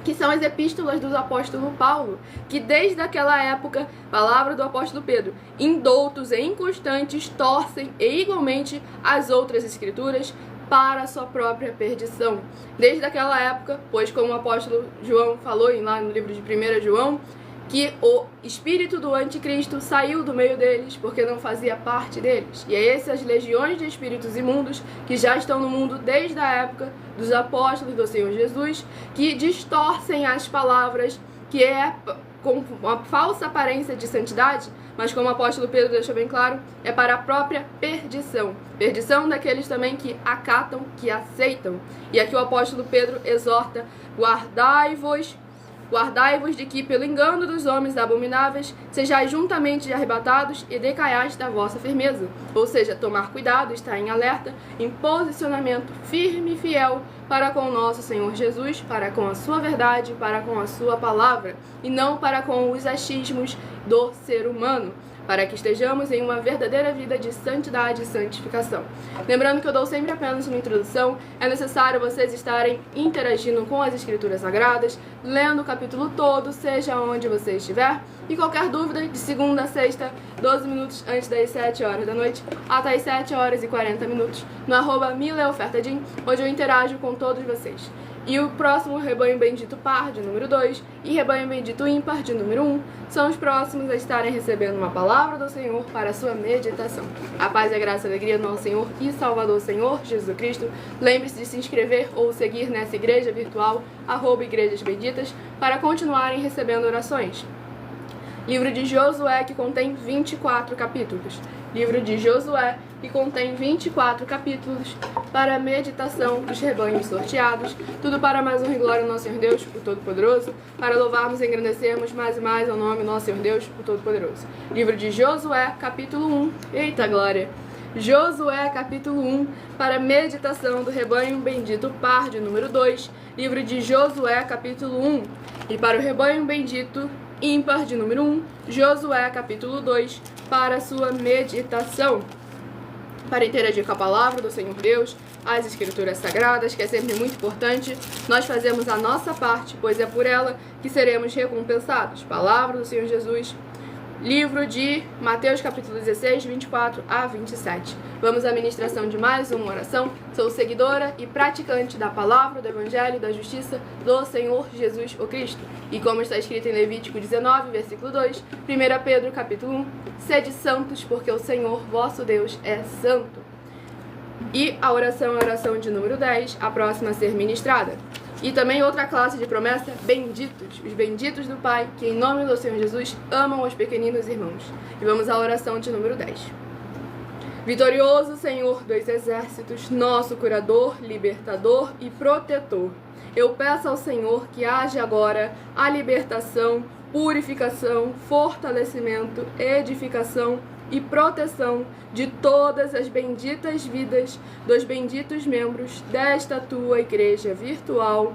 que são as epístolas do apóstolo Paulo, que desde aquela época, palavra do apóstolo Pedro, indoutos e inconstantes, torcem e igualmente as outras escrituras para a sua própria perdição. Desde aquela época, pois como o apóstolo João falou lá no livro de 1 João, que o espírito do anticristo saiu do meio deles porque não fazia parte deles. E é essas legiões de espíritos imundos que já estão no mundo desde a época dos apóstolos do Senhor Jesus, que distorcem as palavras, que é com uma falsa aparência de santidade, mas como o apóstolo Pedro deixou bem claro, é para a própria perdição. Perdição daqueles também que acatam, que aceitam. E aqui o apóstolo Pedro exorta: guardai-vos de que, pelo engano dos homens abomináveis, sejais juntamente arrebatados e decaiais da vossa firmeza. Ou seja, tomar cuidado, estar em alerta, em posicionamento firme e fiel para com o nosso Senhor Jesus, para com a sua verdade, para com a sua palavra, e não para com os achismos do ser humano, para que estejamos em uma verdadeira vida de santidade e santificação. Lembrando que eu dou sempre apenas uma introdução, é necessário vocês estarem interagindo com as Escrituras Sagradas, lendo o capítulo todo, seja onde você estiver, e qualquer dúvida, de segunda a sexta, 12 minutos antes das 7 horas da noite, até as 7 horas e 40 minutos, no @mileofertadim, onde eu interajo com todos vocês. E o próximo Rebanho Bendito Par, de número 2, e Rebanho Bendito Ímpar, de número 1, são os próximos a estarem recebendo uma palavra do Senhor para a sua meditação. A paz e a graça e a alegria do nosso Senhor e Salvador Senhor Jesus Cristo. Lembre-se de se inscrever ou seguir nessa igreja virtual, @Igrejas Benditas, para continuarem recebendo orações. Livro de Josué, que contém 24 capítulos. Livro de Josué, que contém 24 capítulos para a meditação dos rebanhos sorteados. Tudo para mais honra e glória ao nosso Senhor Deus, o Todo-Poderoso, para louvarmos e engrandecermos mais e mais ao nome do nosso Senhor Deus, o Todo-Poderoso. Livro de Josué, capítulo 1. Eita glória! Josué, capítulo 1, para a meditação do rebanho bendito par, de número 2. Livro de Josué, capítulo 1. E para o rebanho bendito ímpar, de número 1, Josué, capítulo 2, para a sua meditação. Para interagir com a palavra do Senhor Deus, as Escrituras Sagradas, que é sempre muito importante, nós fazemos a nossa parte, pois é por ela que seremos recompensados. Palavra do Senhor Jesus. Livro de Mateus, capítulo 16, 24 a 27. Vamos à ministração de mais uma oração. Sou seguidora e praticante da palavra, do Evangelho, da justiça do Senhor Jesus o Cristo. E como está escrito em Levítico 19, versículo 2, 1 Pedro, capítulo 1, sede santos, porque o Senhor, vosso Deus, é santo. E a oração é a oração de número 10, a próxima a ser ministrada. E também outra classe de promessa, benditos, os benditos do Pai, que em nome do Senhor Jesus amam os pequeninos irmãos. E vamos à oração de número 10. Vitorioso Senhor dos exércitos, nosso curador, libertador e protetor, eu peço ao Senhor que haja agora a libertação, purificação, fortalecimento, edificação e proteção de todas as benditas vidas dos benditos membros desta tua igreja virtual,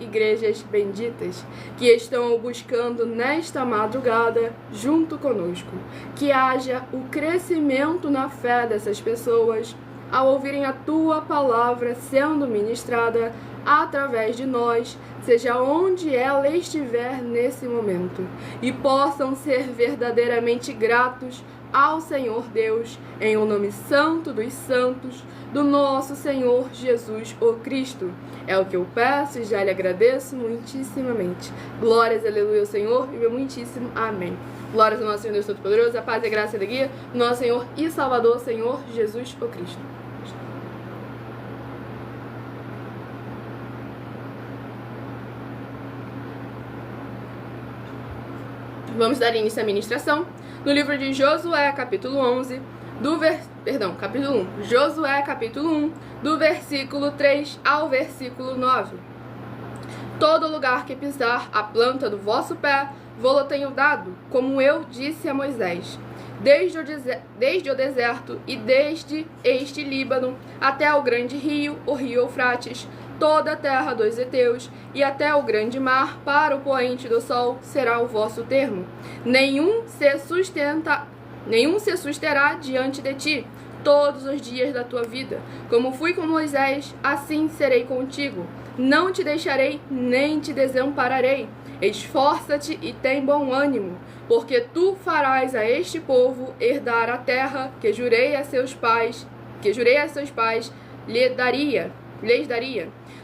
@Igrejas Benditas, que estão buscando nesta madrugada junto conosco. Que haja o crescimento na fé dessas pessoas ao ouvirem a tua palavra sendo ministrada através de nós, seja onde ela estiver nesse momento, e possam ser verdadeiramente gratos ao Senhor Deus, em o nome santo dos santos, do nosso Senhor Jesus o Cristo. É o que eu peço e já lhe agradeço muitíssimamente. Glórias, aleluia ao Senhor e meu muitíssimo amém. Glórias ao nosso Senhor Deus Todo-Poderoso, a paz e a graça e a alegria do nosso Senhor e Salvador, Senhor Jesus o Cristo. Vamos dar início à ministração no livro de Josué, capítulo 11, capítulo 1. Josué, capítulo 1, do versículo 3 ao versículo 9. Todo lugar que pisar a planta do vosso pé, vô-lo tenho dado, como eu disse a Moisés. Desde o deserto e desde este Líbano até o grande rio, o rio Eufrates, toda a terra dos heteus e até o grande mar, para o poente do sol, será o vosso termo. Nenhum se susterá diante de ti todos os dias da tua vida. Como fui com Moisés, assim serei contigo. Não te deixarei, nem te desampararei. Esforça-te e tem bom ânimo, porque tu farás a este povo herdar a terra que jurei a seus pais, lhes daria.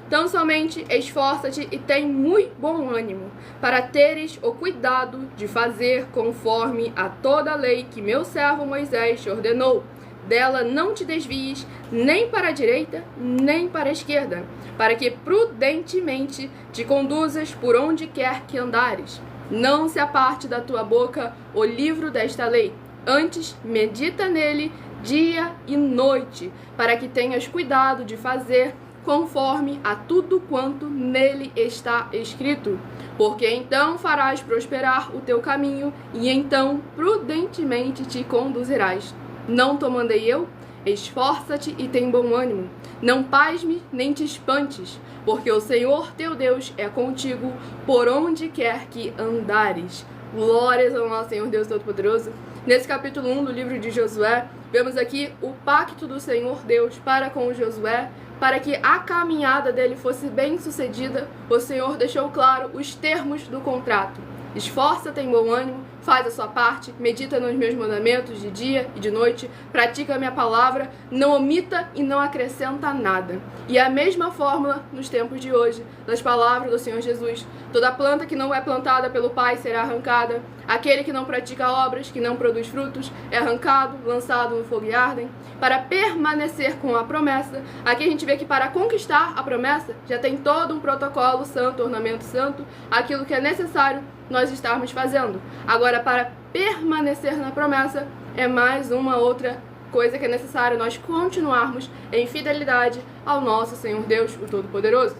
Tão somente esforça-te e tem muito bom ânimo, para teres o cuidado de fazer conforme a toda a lei que meu servo Moisés te ordenou. Dela não te desvies, nem para a direita, nem para a esquerda, para que prudentemente te conduzas por onde quer que andares. Não se aparte da tua boca o livro desta lei, antes medita nele dia e noite, para que tenhas cuidado de fazer conforme a tudo quanto nele está escrito. Porque então farás prosperar o teu caminho, e então prudentemente te conduzirás. Não te mandei eu? Esforça-te e tem bom ânimo. Não pasme nem te espantes, porque o Senhor teu Deus é contigo por onde quer que andares. Glórias ao nosso Senhor Deus Todo-Poderoso. Nesse capítulo 1 do livro de Josué, vemos aqui o pacto do Senhor Deus para com Josué, para que a caminhada dele fosse bem sucedida. O Senhor deixou claro os termos do contrato. Esforça, tem bom ânimo, faz a sua parte, medita nos meus mandamentos de dia e de noite, pratica a minha palavra, não omita e não acrescenta nada. E a mesma fórmula nos tempos de hoje, das palavras do Senhor Jesus. Toda planta que não é plantada pelo Pai será arrancada. Aquele que não pratica obras, que não produz frutos, é arrancado, lançado no fogo e ardem. Para permanecer com a promessa, aqui a gente vê que para conquistar a promessa, já tem todo um protocolo santo, ornamento santo, aquilo que é necessário nós estarmos fazendo. Agora, para permanecer na promessa, é mais uma outra coisa que é necessário nós continuarmos em fidelidade ao nosso Senhor Deus, o Todo-Poderoso.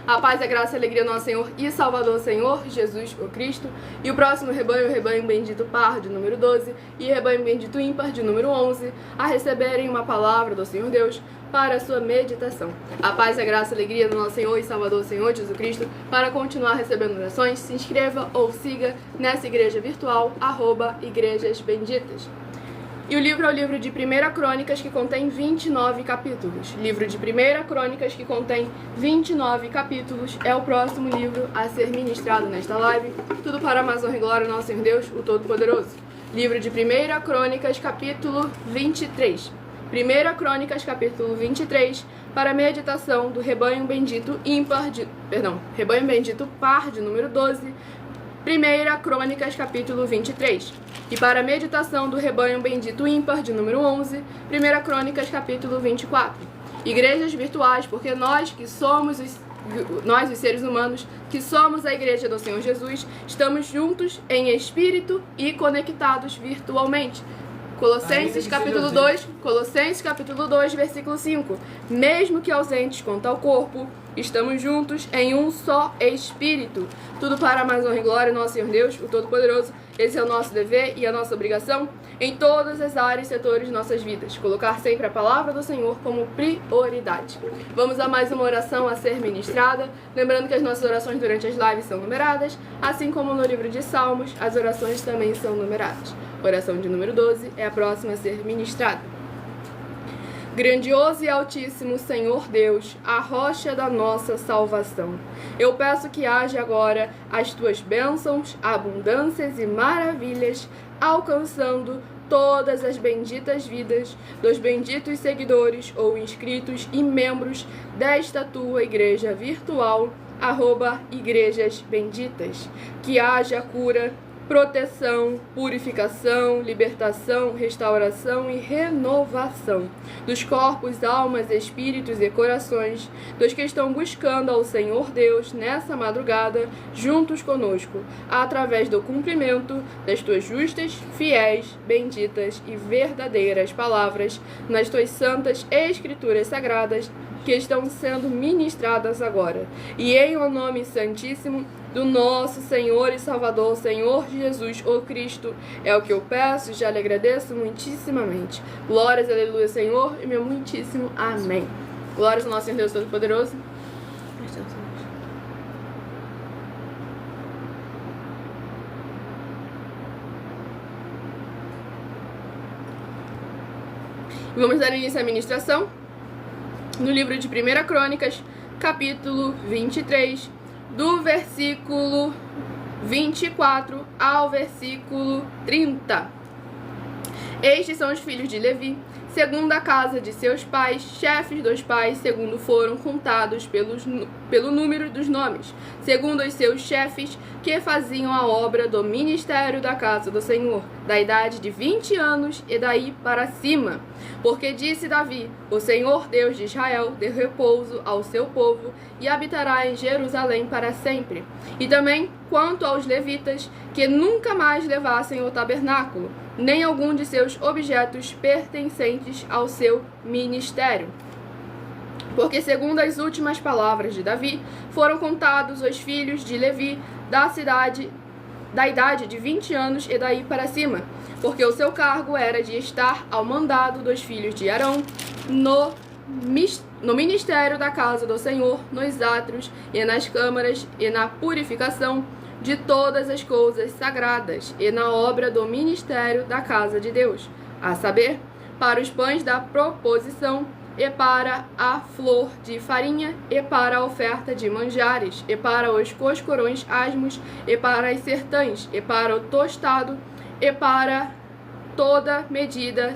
A paz, a graça e a alegria do nosso Senhor e Salvador Senhor Jesus, o Cristo. E o próximo rebanho, o rebanho bendito par, de número 12, e o rebanho bendito ímpar, de número 11, a receberem uma palavra do Senhor Deus para a sua meditação. A paz, a graça e a alegria do nosso Senhor e Salvador Senhor Jesus Cristo. Para continuar recebendo orações, se inscreva ou siga nessa igreja virtual, @Igrejas Benditas. E o livro é o livro de 1 Crônicas, que contém 29 capítulos. Livro de 1 Crônicas, que contém 29 capítulos, é o próximo livro a ser ministrado nesta live. Tudo para a mais honra e glória do nosso Senhor Deus, o Todo-Poderoso. Livro de 1 Crônicas, capítulo 23. 1 Crônicas, capítulo 23, para a meditação do rebanho bendito rebanho bendito par, de número 12. 1 Crônicas, capítulo 23. E para a meditação do rebanho bendito ímpar, de número 11, 1 Crônicas, capítulo 24. Igrejas virtuais, porque nós, os seres humanos, que somos a igreja do Senhor Jesus, estamos juntos em espírito e conectados virtualmente. Colossenses capítulo 2, versículo 5. Mesmo que ausentes quanto ao corpo, estamos juntos em um só espírito. Tudo para a mais honra e glória do nosso Senhor Deus, o Todo-Poderoso. Esse é o nosso dever e a nossa obrigação em todas as áreas e setores de nossas vidas. Colocar sempre a palavra do Senhor como prioridade. Vamos a mais uma oração a ser ministrada. Lembrando que as nossas orações durante as lives são numeradas, assim como no livro de Salmos, as orações também são numeradas. Oração de número 12 é a próxima a ser ministrada. Grandioso e altíssimo Senhor Deus, a rocha da nossa salvação, eu peço que haja agora as tuas bênçãos, abundâncias e maravilhas, alcançando todas as benditas vidas dos benditos seguidores ou inscritos e membros desta tua igreja virtual, @Igrejas Benditas. Que haja cura, proteção, purificação, libertação, restauração e renovação dos corpos, almas, espíritos e corações dos que estão buscando ao Senhor Deus nessa madrugada, juntos conosco, através do cumprimento das tuas justas, fiéis, benditas e verdadeiras palavras nas tuas santas escrituras sagradas que estão sendo ministradas agora. E em o nome santíssimo do nosso Senhor e Salvador, Senhor Jesus, o Cristo, é o que eu peço e já lhe agradeço muitíssimamente. Glórias, aleluia, Senhor, e meu muitíssimo amém. Glórias ao nosso Senhor Deus Todo-Poderoso. Vamos dar início à ministração no livro de 1 Crônicas, capítulo 23, do versículo 24 ao versículo 30. Estes são os filhos de Levi, segundo a casa de seus pais, chefes dos pais, segundo foram contados pelo número dos nomes, segundo os seus chefes, que faziam a obra do ministério da casa do Senhor, da idade de 20 anos e daí para cima. Porque disse Davi: o Senhor Deus de Israel deu repouso ao seu povo e habitará em Jerusalém para sempre. E também quanto aos levitas, que nunca mais levassem o tabernáculo, nem algum de seus objetos pertencentes ao seu ministério. Porque, segundo as últimas palavras de Davi, foram contados os filhos de Levi da idade de 20 anos e daí para cima, porque o seu cargo era de estar ao mandado dos filhos de Arão no ministério da casa do Senhor, nos átrios e nas câmaras e na purificação de todas as coisas sagradas e na obra do ministério da casa de Deus, a saber, para os pães da proposição e para a flor de farinha, e para a oferta de manjares, e para os coscorões asmos, e para as sertãs, e para o tostado, e para toda medida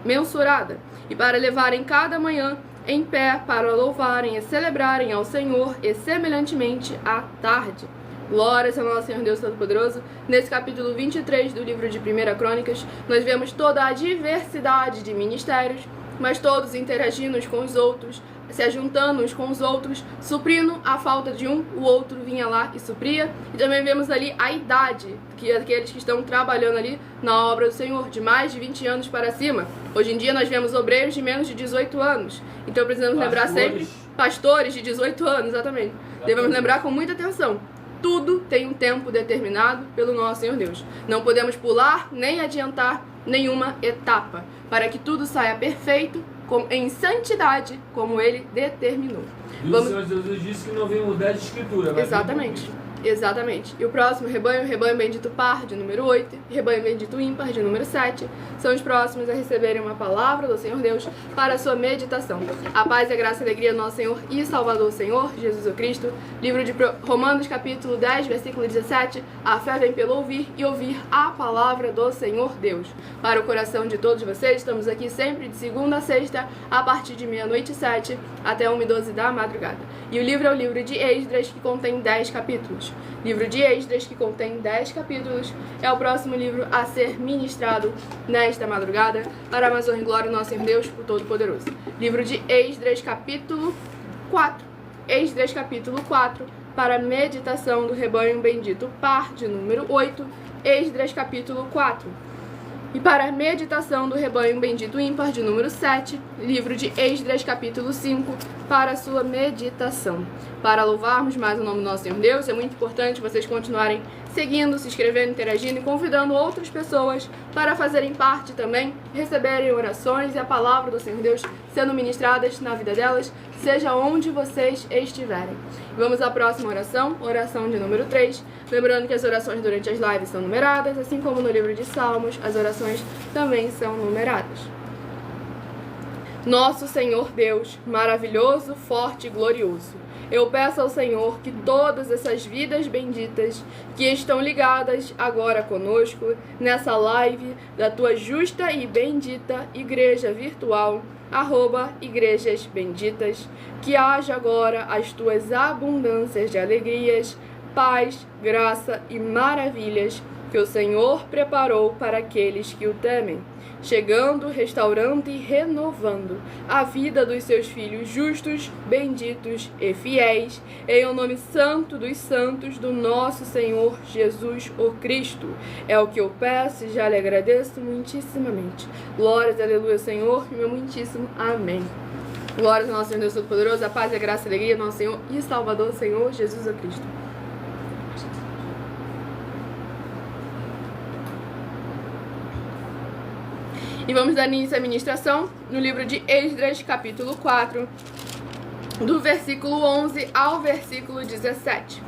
mensurada, e para levarem cada manhã em pé para louvarem e celebrarem ao Senhor, e semelhantemente à tarde. Glórias ao nosso Senhor Deus Todo-Poderoso. Nesse capítulo 23 do livro de 1 Crônicas, nós vemos toda a diversidade de ministérios, mas todos interagindo uns com os outros, se ajuntando uns com os outros, suprindo a falta de um, o outro vinha lá e supria. E também vemos ali a idade, que aqueles que estão trabalhando ali na obra do Senhor, de mais de 20 anos para cima. Hoje em dia nós vemos obreiros de menos de 18 anos, então precisamos lembrar sempre, pastores de 18 anos, exatamente. Devemos lembrar com muita atenção. Tudo tem um tempo determinado pelo nosso Senhor Deus. Não podemos pular nem adiantar nenhuma etapa, para que tudo saia perfeito, em santidade, como Ele determinou. E o Senhor Jesus disse que não veio mudar de escritura. Exatamente. Exatamente. E o próximo rebanho, rebanho bendito par, de número 8, rebanho bendito ímpar, de número 7, são os próximos a receberem uma palavra do Senhor Deus para a sua meditação. A paz e a graça e a alegria do nosso Senhor e Salvador Senhor, Jesus o Cristo. Livro de Romanos, capítulo 10, versículo 17. A fé vem pelo ouvir e ouvir a palavra do Senhor Deus. Para o coração de todos vocês, estamos aqui sempre de segunda a sexta, a partir de 00h07 até 1h12 da madrugada. E o livro é o livro de Esdras, que contém 10 capítulos. Livro de Esdras, que contém 10 capítulos, é o próximo livro a ser ministrado nesta madrugada, para a mais honra e glória do nosso Senhor Deus, o Todo-Poderoso. Livro de Esdras, capítulo 4. Esdras, capítulo 4, para a meditação do rebanho bendito par, de número 8. Esdras, capítulo 4. E para a meditação do rebanho bendito ímpar, de número 7, livro de Esdras, capítulo 5, para a sua meditação. Para louvarmos mais o nome do nosso Senhor Deus, é muito importante vocês continuarem seguindo, se inscrevendo, interagindo e convidando outras pessoas para fazerem parte também, receberem orações e a palavra do Senhor Deus sendo ministradas na vida delas, seja onde vocês estiverem. Vamos à próxima oração, oração de número 3. Lembrando que as orações durante as lives são numeradas, assim como no livro de Salmos, as orações também são numeradas. Nosso Senhor Deus, maravilhoso, forte e glorioso, eu peço ao Senhor que todas essas vidas benditas que estão ligadas agora conosco, nessa live da tua justa e bendita igreja virtual, @igrejas benditas, que haja agora as tuas abundâncias de alegrias, paz, graça e maravilhas que o Senhor preparou para aqueles que o temem, chegando, restaurando e renovando a vida dos seus filhos justos, benditos e fiéis, em o nome santo dos santos do nosso Senhor Jesus o Cristo. É o que eu peço e já lhe agradeço muitíssimamente. Glórias, aleluia, Senhor, e meu muitíssimo amém. Glórias ao nosso Senhor Deus Todo-Poderoso, a paz e a graça e a alegria do nosso Senhor e Salvador, Senhor Jesus o Cristo. E vamos dar início à ministração no livro de Esdras, capítulo 4, do versículo 11 ao versículo 17.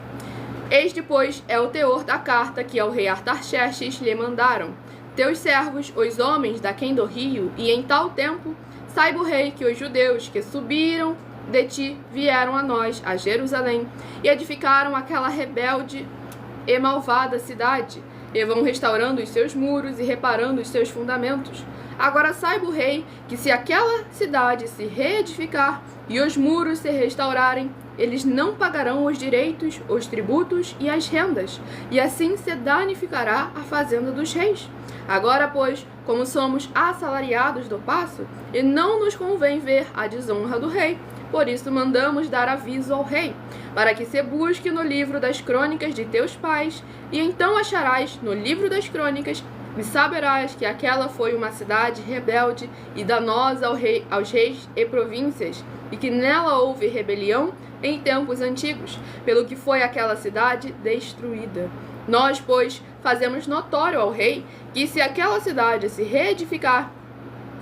Este, pois, é o teor da carta que ao rei Artaxerxes lhe mandaram. Teus servos, os homens daquém do rio, e em tal tempo, saiba o rei que os judeus que subiram de ti vieram a nós, a Jerusalém, e edificaram aquela rebelde e malvada cidade, e vão restaurando os seus muros e reparando os seus fundamentos. Agora saiba o rei que se aquela cidade se reedificar e os muros se restaurarem, eles não pagarão os direitos, os tributos e as rendas, e assim se danificará a fazenda dos reis. Agora, pois, como somos assalariados do paço, e não nos convém ver a desonra do rei, por isso mandamos dar aviso ao rei, para que se busque no livro das crônicas de teus pais, e então acharás no livro das crônicas, e saberás que aquela foi uma cidade rebelde e danosa aos reis e províncias, e que nela houve rebelião em tempos antigos, pelo que foi aquela cidade destruída. Nós, pois, fazemos notório ao rei que se aquela cidade se reedificar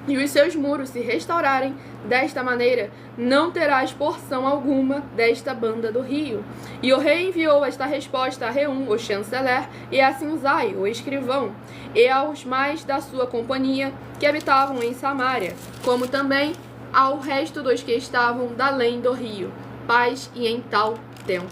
e os seus muros se restaurarem, desta maneira não terás porção alguma desta banda do rio. E o rei enviou esta resposta a Reum, o chanceler, e a Sinzai, o escrivão, e aos mais da sua companhia que habitavam em Samaria, como também ao resto dos que estavam da além do rio, paz e em tal tempo.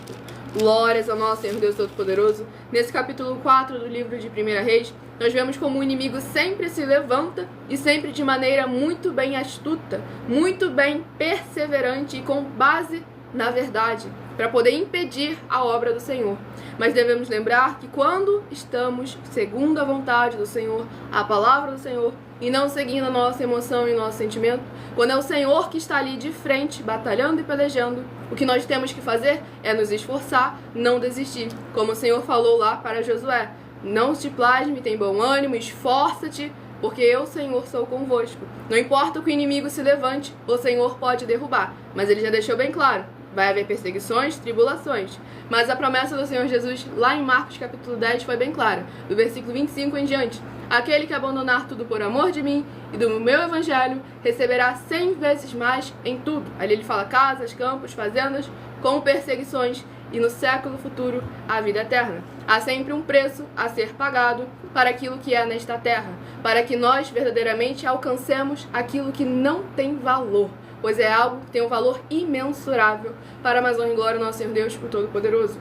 Glórias ao nosso Senhor Deus Todo-Poderoso. Nesse capítulo 4 do livro de 1 Reis, nós vemos como o inimigo sempre se levanta e sempre de maneira muito bem astuta, muito bem perseverante e com base na verdade, para poder impedir a obra do Senhor. Mas devemos lembrar que quando estamos segundo a vontade do Senhor, a palavra do Senhor, e não seguindo a nossa emoção e o nosso sentimento, quando é o Senhor que está ali de frente, batalhando e pelejando, o que nós temos que fazer é nos esforçar, não desistir. Como o Senhor falou lá para Josué, não te plasme, tem bom ânimo, esforça-te, porque eu, Senhor, sou convosco. Não importa o que o inimigo se levante, o Senhor pode derrubar. Mas ele já deixou bem claro, vai haver perseguições, tribulações. Mas a promessa do Senhor Jesus, lá em Marcos capítulo 10, foi bem clara. Do versículo 25 em diante. Aquele que abandonar tudo por amor de mim e do meu evangelho, receberá 100 vezes mais em tudo. Ali ele fala casas, campos, fazendas, com perseguições, e no século futuro a vida eterna. Há sempre um preço a ser pagado para aquilo que é nesta terra, para que nós verdadeiramente alcancemos aquilo que não tem valor, pois é algo que tem um valor imensurável para mais honra e glória ao nosso Senhor Deus, o Todo-Poderoso.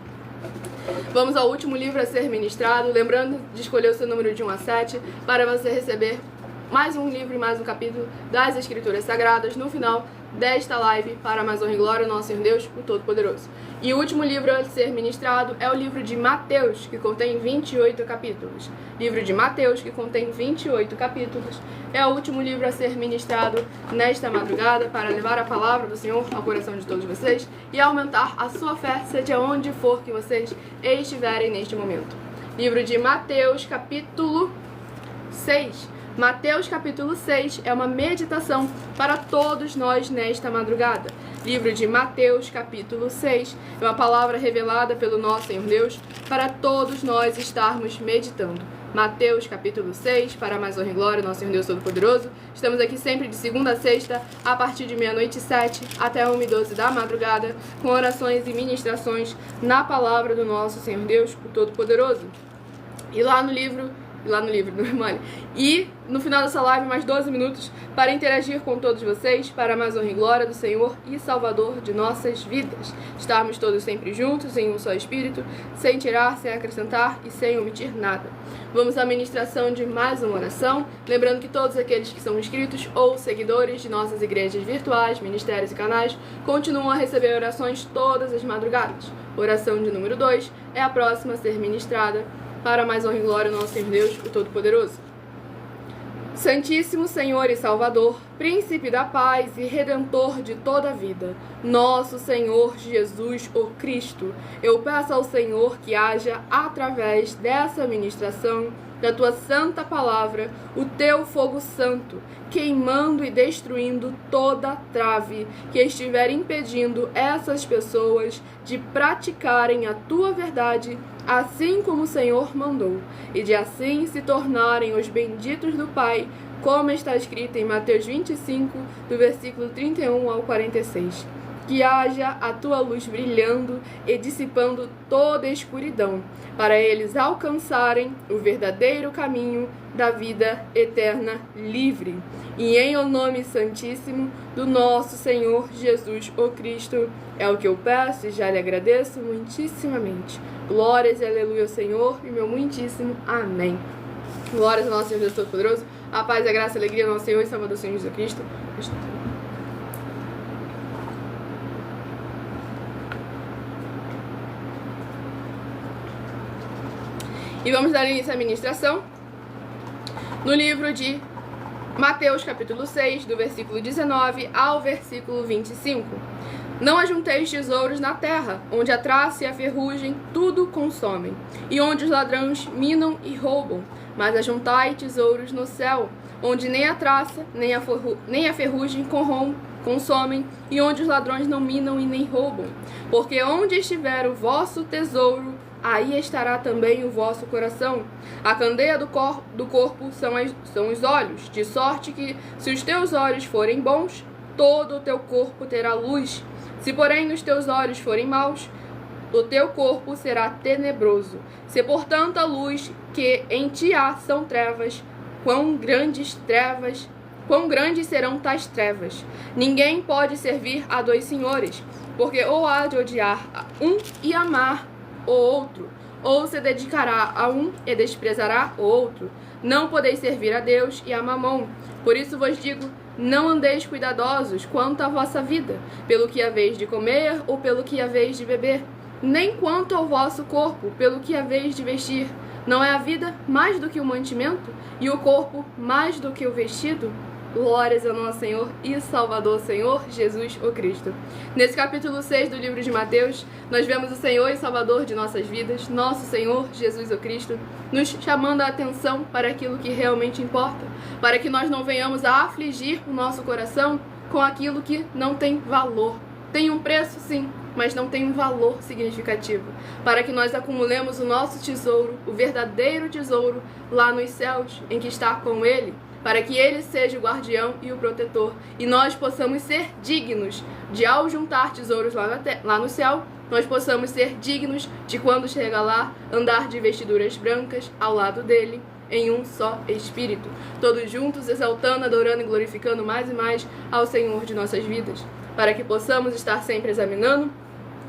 Vamos ao último livro a ser ministrado, lembrando de escolher o seu número de 1 a 7, para você receber mais um livro e mais um capítulo das Escrituras Sagradas no final desta live, para mais honra e glória ao nosso Senhor Deus, o Todo-Poderoso. E o último livro a ser ministrado é o livro de Mateus, que contém 28 capítulos. Livro de Mateus, que contém 28 capítulos. É o último livro a ser ministrado nesta madrugada, para levar a palavra do Senhor ao coração de todos vocês e aumentar a sua fé, seja onde for que vocês estiverem neste momento. Livro de Mateus, capítulo 6. Mateus capítulo 6 é uma meditação para todos nós nesta madrugada. Livro de Mateus capítulo 6 é uma palavra revelada pelo nosso Senhor Deus para todos nós estarmos meditando. Mateus capítulo 6, para mais honra e glória, nosso Senhor Deus Todo-Poderoso. Estamos aqui sempre de segunda a sexta, a partir de 00h07 até 1h12 da madrugada, com orações e ministrações na palavra do nosso Senhor Deus, o Todo-Poderoso. E lá no livro, Mãe. E no final dessa live, mais 12 minutos para interagir com todos vocês, para mais honra e glória do Senhor e Salvador de nossas vidas. Estarmos todos sempre juntos, em um só Espírito, sem tirar, sem acrescentar e sem omitir nada. Vamos à ministração de mais uma oração, lembrando que todos aqueles que são inscritos ou seguidores de nossas igrejas virtuais, ministérios e canais, continuam a receber orações todas as madrugadas. Oração de número 2 é a próxima a ser ministrada para mais honra e glória do nosso Senhor Deus, o Todo-Poderoso. Santíssimo Senhor e Salvador, Príncipe da paz e Redentor de toda a vida, nosso Senhor Jesus, o Cristo, eu peço ao Senhor que haja, através dessa ministração, da tua santa palavra, o teu fogo santo, queimando e destruindo toda trave que estiver impedindo essas pessoas de praticarem a tua verdade, assim como o Senhor mandou, e de assim se tornarem os benditos do Pai, como está escrito em Mateus 25, do versículo 31 ao 46. Que haja a tua luz brilhando e dissipando toda a escuridão, para eles alcançarem o verdadeiro caminho da vida eterna livre. E em o nome santíssimo do nosso Senhor Jesus, o Cristo, é o que eu peço e já lhe agradeço muitíssimamente. Glórias e aleluia ao Senhor e meu muitíssimo amém. Glórias ao nosso Senhor Jesus Todo-Poderoso, a paz, a graça e a alegria do nosso Senhor e Salvador Senhor Jesus Cristo. E vamos dar início à ministração no livro de Mateus, capítulo 6, do versículo 19 ao versículo 25. Não ajunteis tesouros na terra, onde a traça e a ferrugem tudo consomem, e onde os ladrões minam e roubam, mas ajuntai tesouros no céu, onde nem a traça, nem a ferrugem consomem, e onde os ladrões não minam e nem roubam. Porque onde estiver o vosso tesouro, aí estará também o vosso coração. A candeia do corpo são os olhos, de sorte que, se os teus olhos forem bons, todo o teu corpo terá luz. Se, porém, os teus olhos forem maus, o teu corpo será tenebroso. Se, portanto, a luz que em ti há são trevas, quão grandes serão tais trevas. Ninguém pode servir a dois senhores, porque ou há de odiar um e amar o outro, ou se dedicará a um e desprezará o outro. Não podeis servir a Deus e a Mamon. Por isso vos digo, não andeis cuidadosos quanto à vossa vida, pelo que haveis de comer ou pelo que haveis de beber, nem quanto ao vosso corpo, pelo que haveis de vestir. Não é a vida mais do que o mantimento, e o corpo mais do que o vestido? Glórias ao nosso Senhor e Salvador, Senhor Jesus, o Cristo. Nesse capítulo 6 do livro de Mateus, nós vemos o Senhor e Salvador de nossas vidas, nosso Senhor Jesus, o Cristo, nos chamando a atenção para aquilo que realmente importa, para que nós não venhamos a afligir o nosso coração com aquilo que não tem valor. Tem um preço, sim, mas não tem um valor significativo, para que nós acumulemos o nosso tesouro, o verdadeiro tesouro, lá nos céus, em que está com Ele, para que Ele seja o guardião e o protetor, e nós possamos ser dignos de, ao juntar tesouros lá no céu, nós possamos ser dignos de, quando chegar lá, andar de vestiduras brancas ao lado dele, em um só Espírito, todos juntos exaltando, adorando e glorificando mais e mais ao Senhor de nossas vidas, para que possamos estar sempre examinando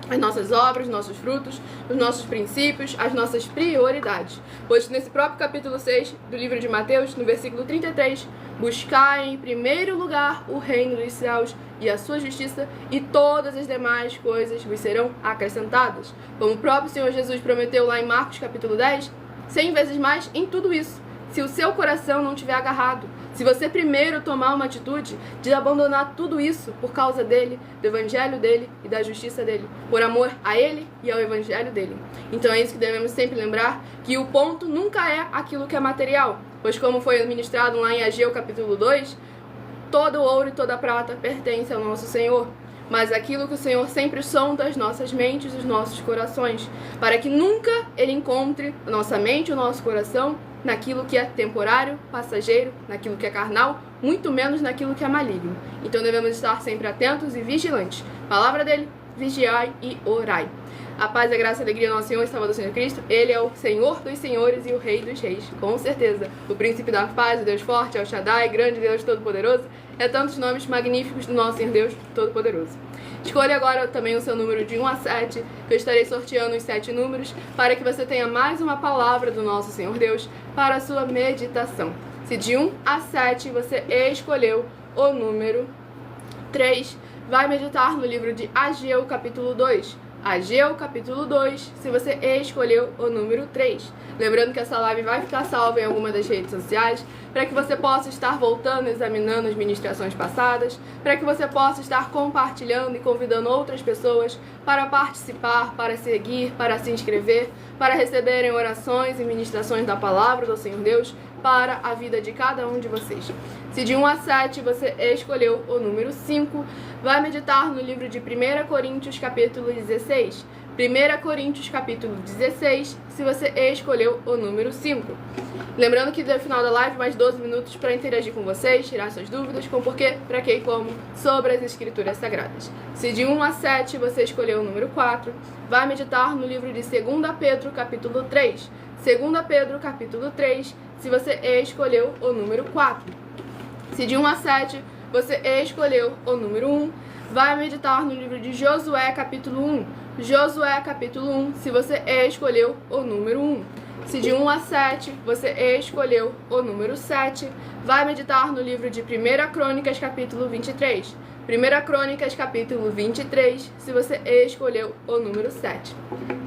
as nossas obras, nossos frutos, os nossos princípios, as nossas prioridades. Pois nesse próprio capítulo 6 do livro de Mateus, no versículo 33, buscai em primeiro lugar o reino dos céus e a sua justiça, e todas as demais coisas vos serão acrescentadas. Como o próprio Senhor Jesus prometeu lá em Marcos capítulo 10, 100 vezes mais em tudo isso, se o seu coração não estiver agarrado. Se você primeiro tomar uma atitude de abandonar tudo isso por causa dele, do evangelho dele e da justiça dele, por amor a ele e ao evangelho dele. Então é isso que devemos sempre lembrar, que o ponto nunca é aquilo que é material, pois como foi ministrado lá em Ageu capítulo 2, todo o ouro e toda a prata pertence ao nosso Senhor. Mas aquilo que o Senhor sempre sonda as nossas mentes e os nossos corações, para que nunca Ele encontre a nossa mente e o nosso coração naquilo que é temporário, passageiro, naquilo que é carnal, muito menos naquilo que é maligno. Então devemos estar sempre atentos e vigilantes. Palavra dele, vigiai e orai. A paz, a graça e a alegria do nosso Senhor e Salvador Senhor Cristo. Ele é o Senhor dos senhores e o Rei dos reis, com certeza. O príncipe da paz, o Deus forte, El Shaddai, grande Deus todo-poderoso. É tantos nomes magníficos do nosso Senhor Deus todo-poderoso. Escolha agora também o seu número de 1 a 7, que eu estarei sorteando os 7 números, para que você tenha mais uma palavra do nosso Senhor Deus para a sua meditação. Se de 1 a 7 você escolheu o número 3, vai meditar no livro de Ageu, capítulo 2, Ageu, capítulo 2, se você escolheu o número 3. Lembrando que essa live vai ficar salva em alguma das redes sociais, para que você possa estar voltando, examinando as ministrações passadas, para que você possa estar compartilhando e convidando outras pessoas para participar, para seguir, para se inscrever, para receberem orações e ministrações da palavra do Senhor Deus para a vida de cada um de vocês. Se de 1 a 7 você escolheu o número 5, vai meditar no livro de 1 Coríntios capítulo 16. 1 Coríntios capítulo 16, se você escolheu o número 5. Lembrando que no final da live, mais 12 minutos para interagir com vocês, tirar suas dúvidas com porquê, para que e como, sobre as Escrituras Sagradas. Se de 1 a 7 você escolheu o número 4, vai meditar no livro de 2 Pedro capítulo 3. 2 Pedro capítulo 3, se você escolheu o número 4. Se de 1 a 7 você escolheu o número 1, vai meditar no livro de Josué capítulo 1. Josué capítulo 1, se você escolheu o número 1. Se de 1 a 7 você escolheu o número 7, vai meditar no livro de 1 Crônicas capítulo 23. 1 Crônicas capítulo 23, se você escolheu o número 7.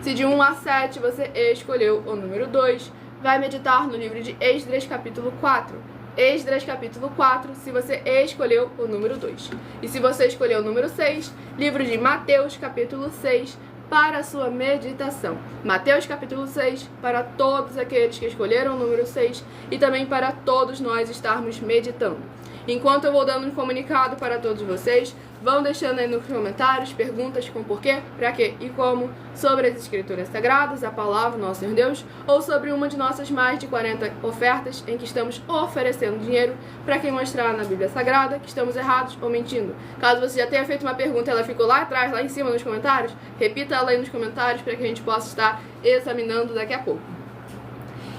Se de 1 a 7 você escolheu o número 2, vai meditar no livro de Esdras capítulo 4. Esdras capítulo 4, se você escolheu o número 2. E se você escolheu o número 6, livro de Mateus capítulo 6, para a sua meditação. Mateus capítulo 6, para todos aqueles que escolheram o número 6 e também para todos nós estarmos meditando. Enquanto eu vou dando um comunicado para todos vocês, vão deixando aí nos comentários perguntas com porquê, para quê e como, sobre as Escrituras Sagradas, a palavra do nosso Senhor Deus, ou sobre uma de nossas mais de 40 ofertas em que estamos oferecendo dinheiro para quem mostrar na Bíblia Sagrada que estamos errados ou mentindo. Caso você já tenha feito uma pergunta e ela ficou lá atrás, lá em cima nos comentários, repita ela aí nos comentários para que a gente possa estar examinando daqui a pouco.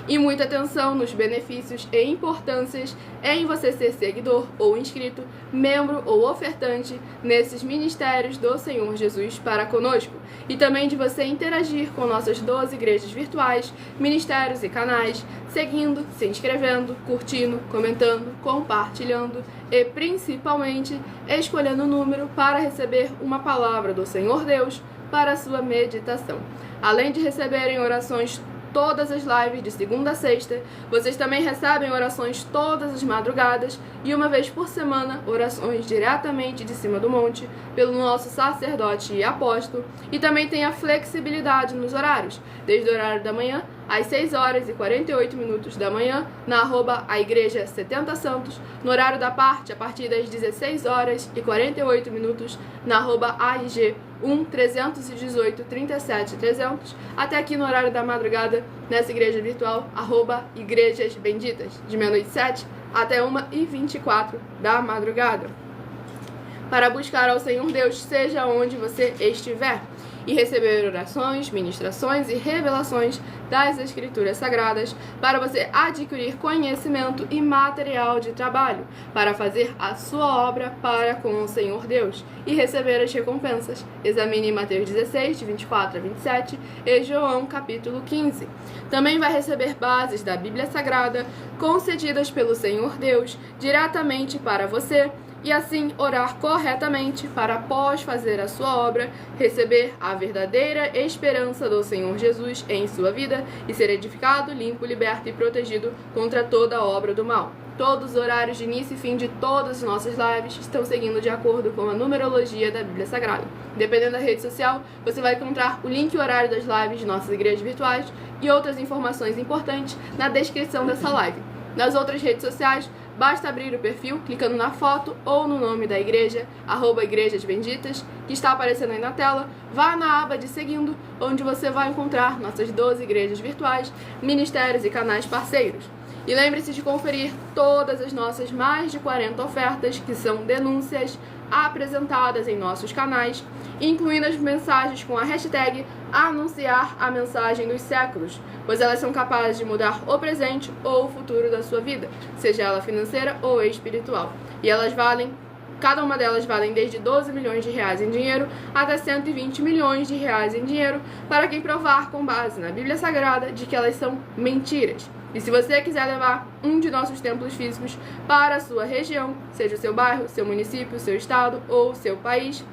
E muita atenção nos benefícios e importâncias em você ser seguidor ou inscrito, membro ou ofertante nesses ministérios do Senhor Jesus para conosco. E também de você interagir com nossas 12 igrejas virtuais, ministérios e canais, seguindo, se inscrevendo, curtindo, comentando, compartilhando e principalmente escolhendo o número para receber uma palavra do Senhor Deus para a sua meditação. Além de receberem orações todas as lives de segunda a sexta, vocês também recebem orações todas as madrugadas e uma vez por semana, orações diretamente de cima do monte, pelo nosso sacerdote e apóstolo, e também tem a flexibilidade nos horários, desde o horário da manhã às 6 horas e 48 minutos da manhã, na @a Igreja 70 Santos, no horário da parte, a partir das 16 horas e 48 minutos, na @AIG 318 37 300, até aqui no horário da madrugada, nessa igreja virtual, @Igrejas Benditas, de meia-noite 7 até 1h24 da madrugada. Para buscar ao Senhor Deus, seja onde você estiver, e receber orações, ministrações e revelações das Escrituras Sagradas, para você adquirir conhecimento e material de trabalho, para fazer a sua obra para com o Senhor Deus e receber as recompensas. Examine Mateus 16, de 24 a 27 e João capítulo 15. Também vai receber bases da Bíblia Sagrada concedidas pelo Senhor Deus diretamente para você, e assim orar corretamente para, após fazer a sua obra, receber a verdadeira esperança do Senhor Jesus em sua vida e ser edificado, limpo, liberto e protegido contra toda obra do mal. Todos os horários de início e fim de todas as nossas lives estão seguindo de acordo com a numerologia da Bíblia Sagrada. Dependendo da rede social, você vai encontrar o link e horário das lives de nossas igrejas virtuais e outras informações importantes na descrição dessa live. Nas outras redes sociais, basta abrir o perfil clicando na foto ou no nome da igreja, @Igrejas Benditas, que está aparecendo aí na tela. Vá na aba de seguindo, onde você vai encontrar nossas 12 igrejas virtuais, ministérios e canais parceiros. E lembre-se de conferir todas as nossas mais de 40 ofertas, que são denúncias apresentadas em nossos canais, incluindo as mensagens com a hashtag anunciar a mensagem dos séculos, pois elas são capazes de mudar o presente ou o futuro da sua vida, seja ela financeira ou espiritual. E elas valem, cada uma delas valem desde 12 milhões de reais em dinheiro até 120 milhões de reais em dinheiro, para quem provar com base na Bíblia Sagrada de que elas são mentiras. E se você quiser levar um de nossos templos físicos para a sua região, seja o seu bairro, seu município, seu estado ou seu país,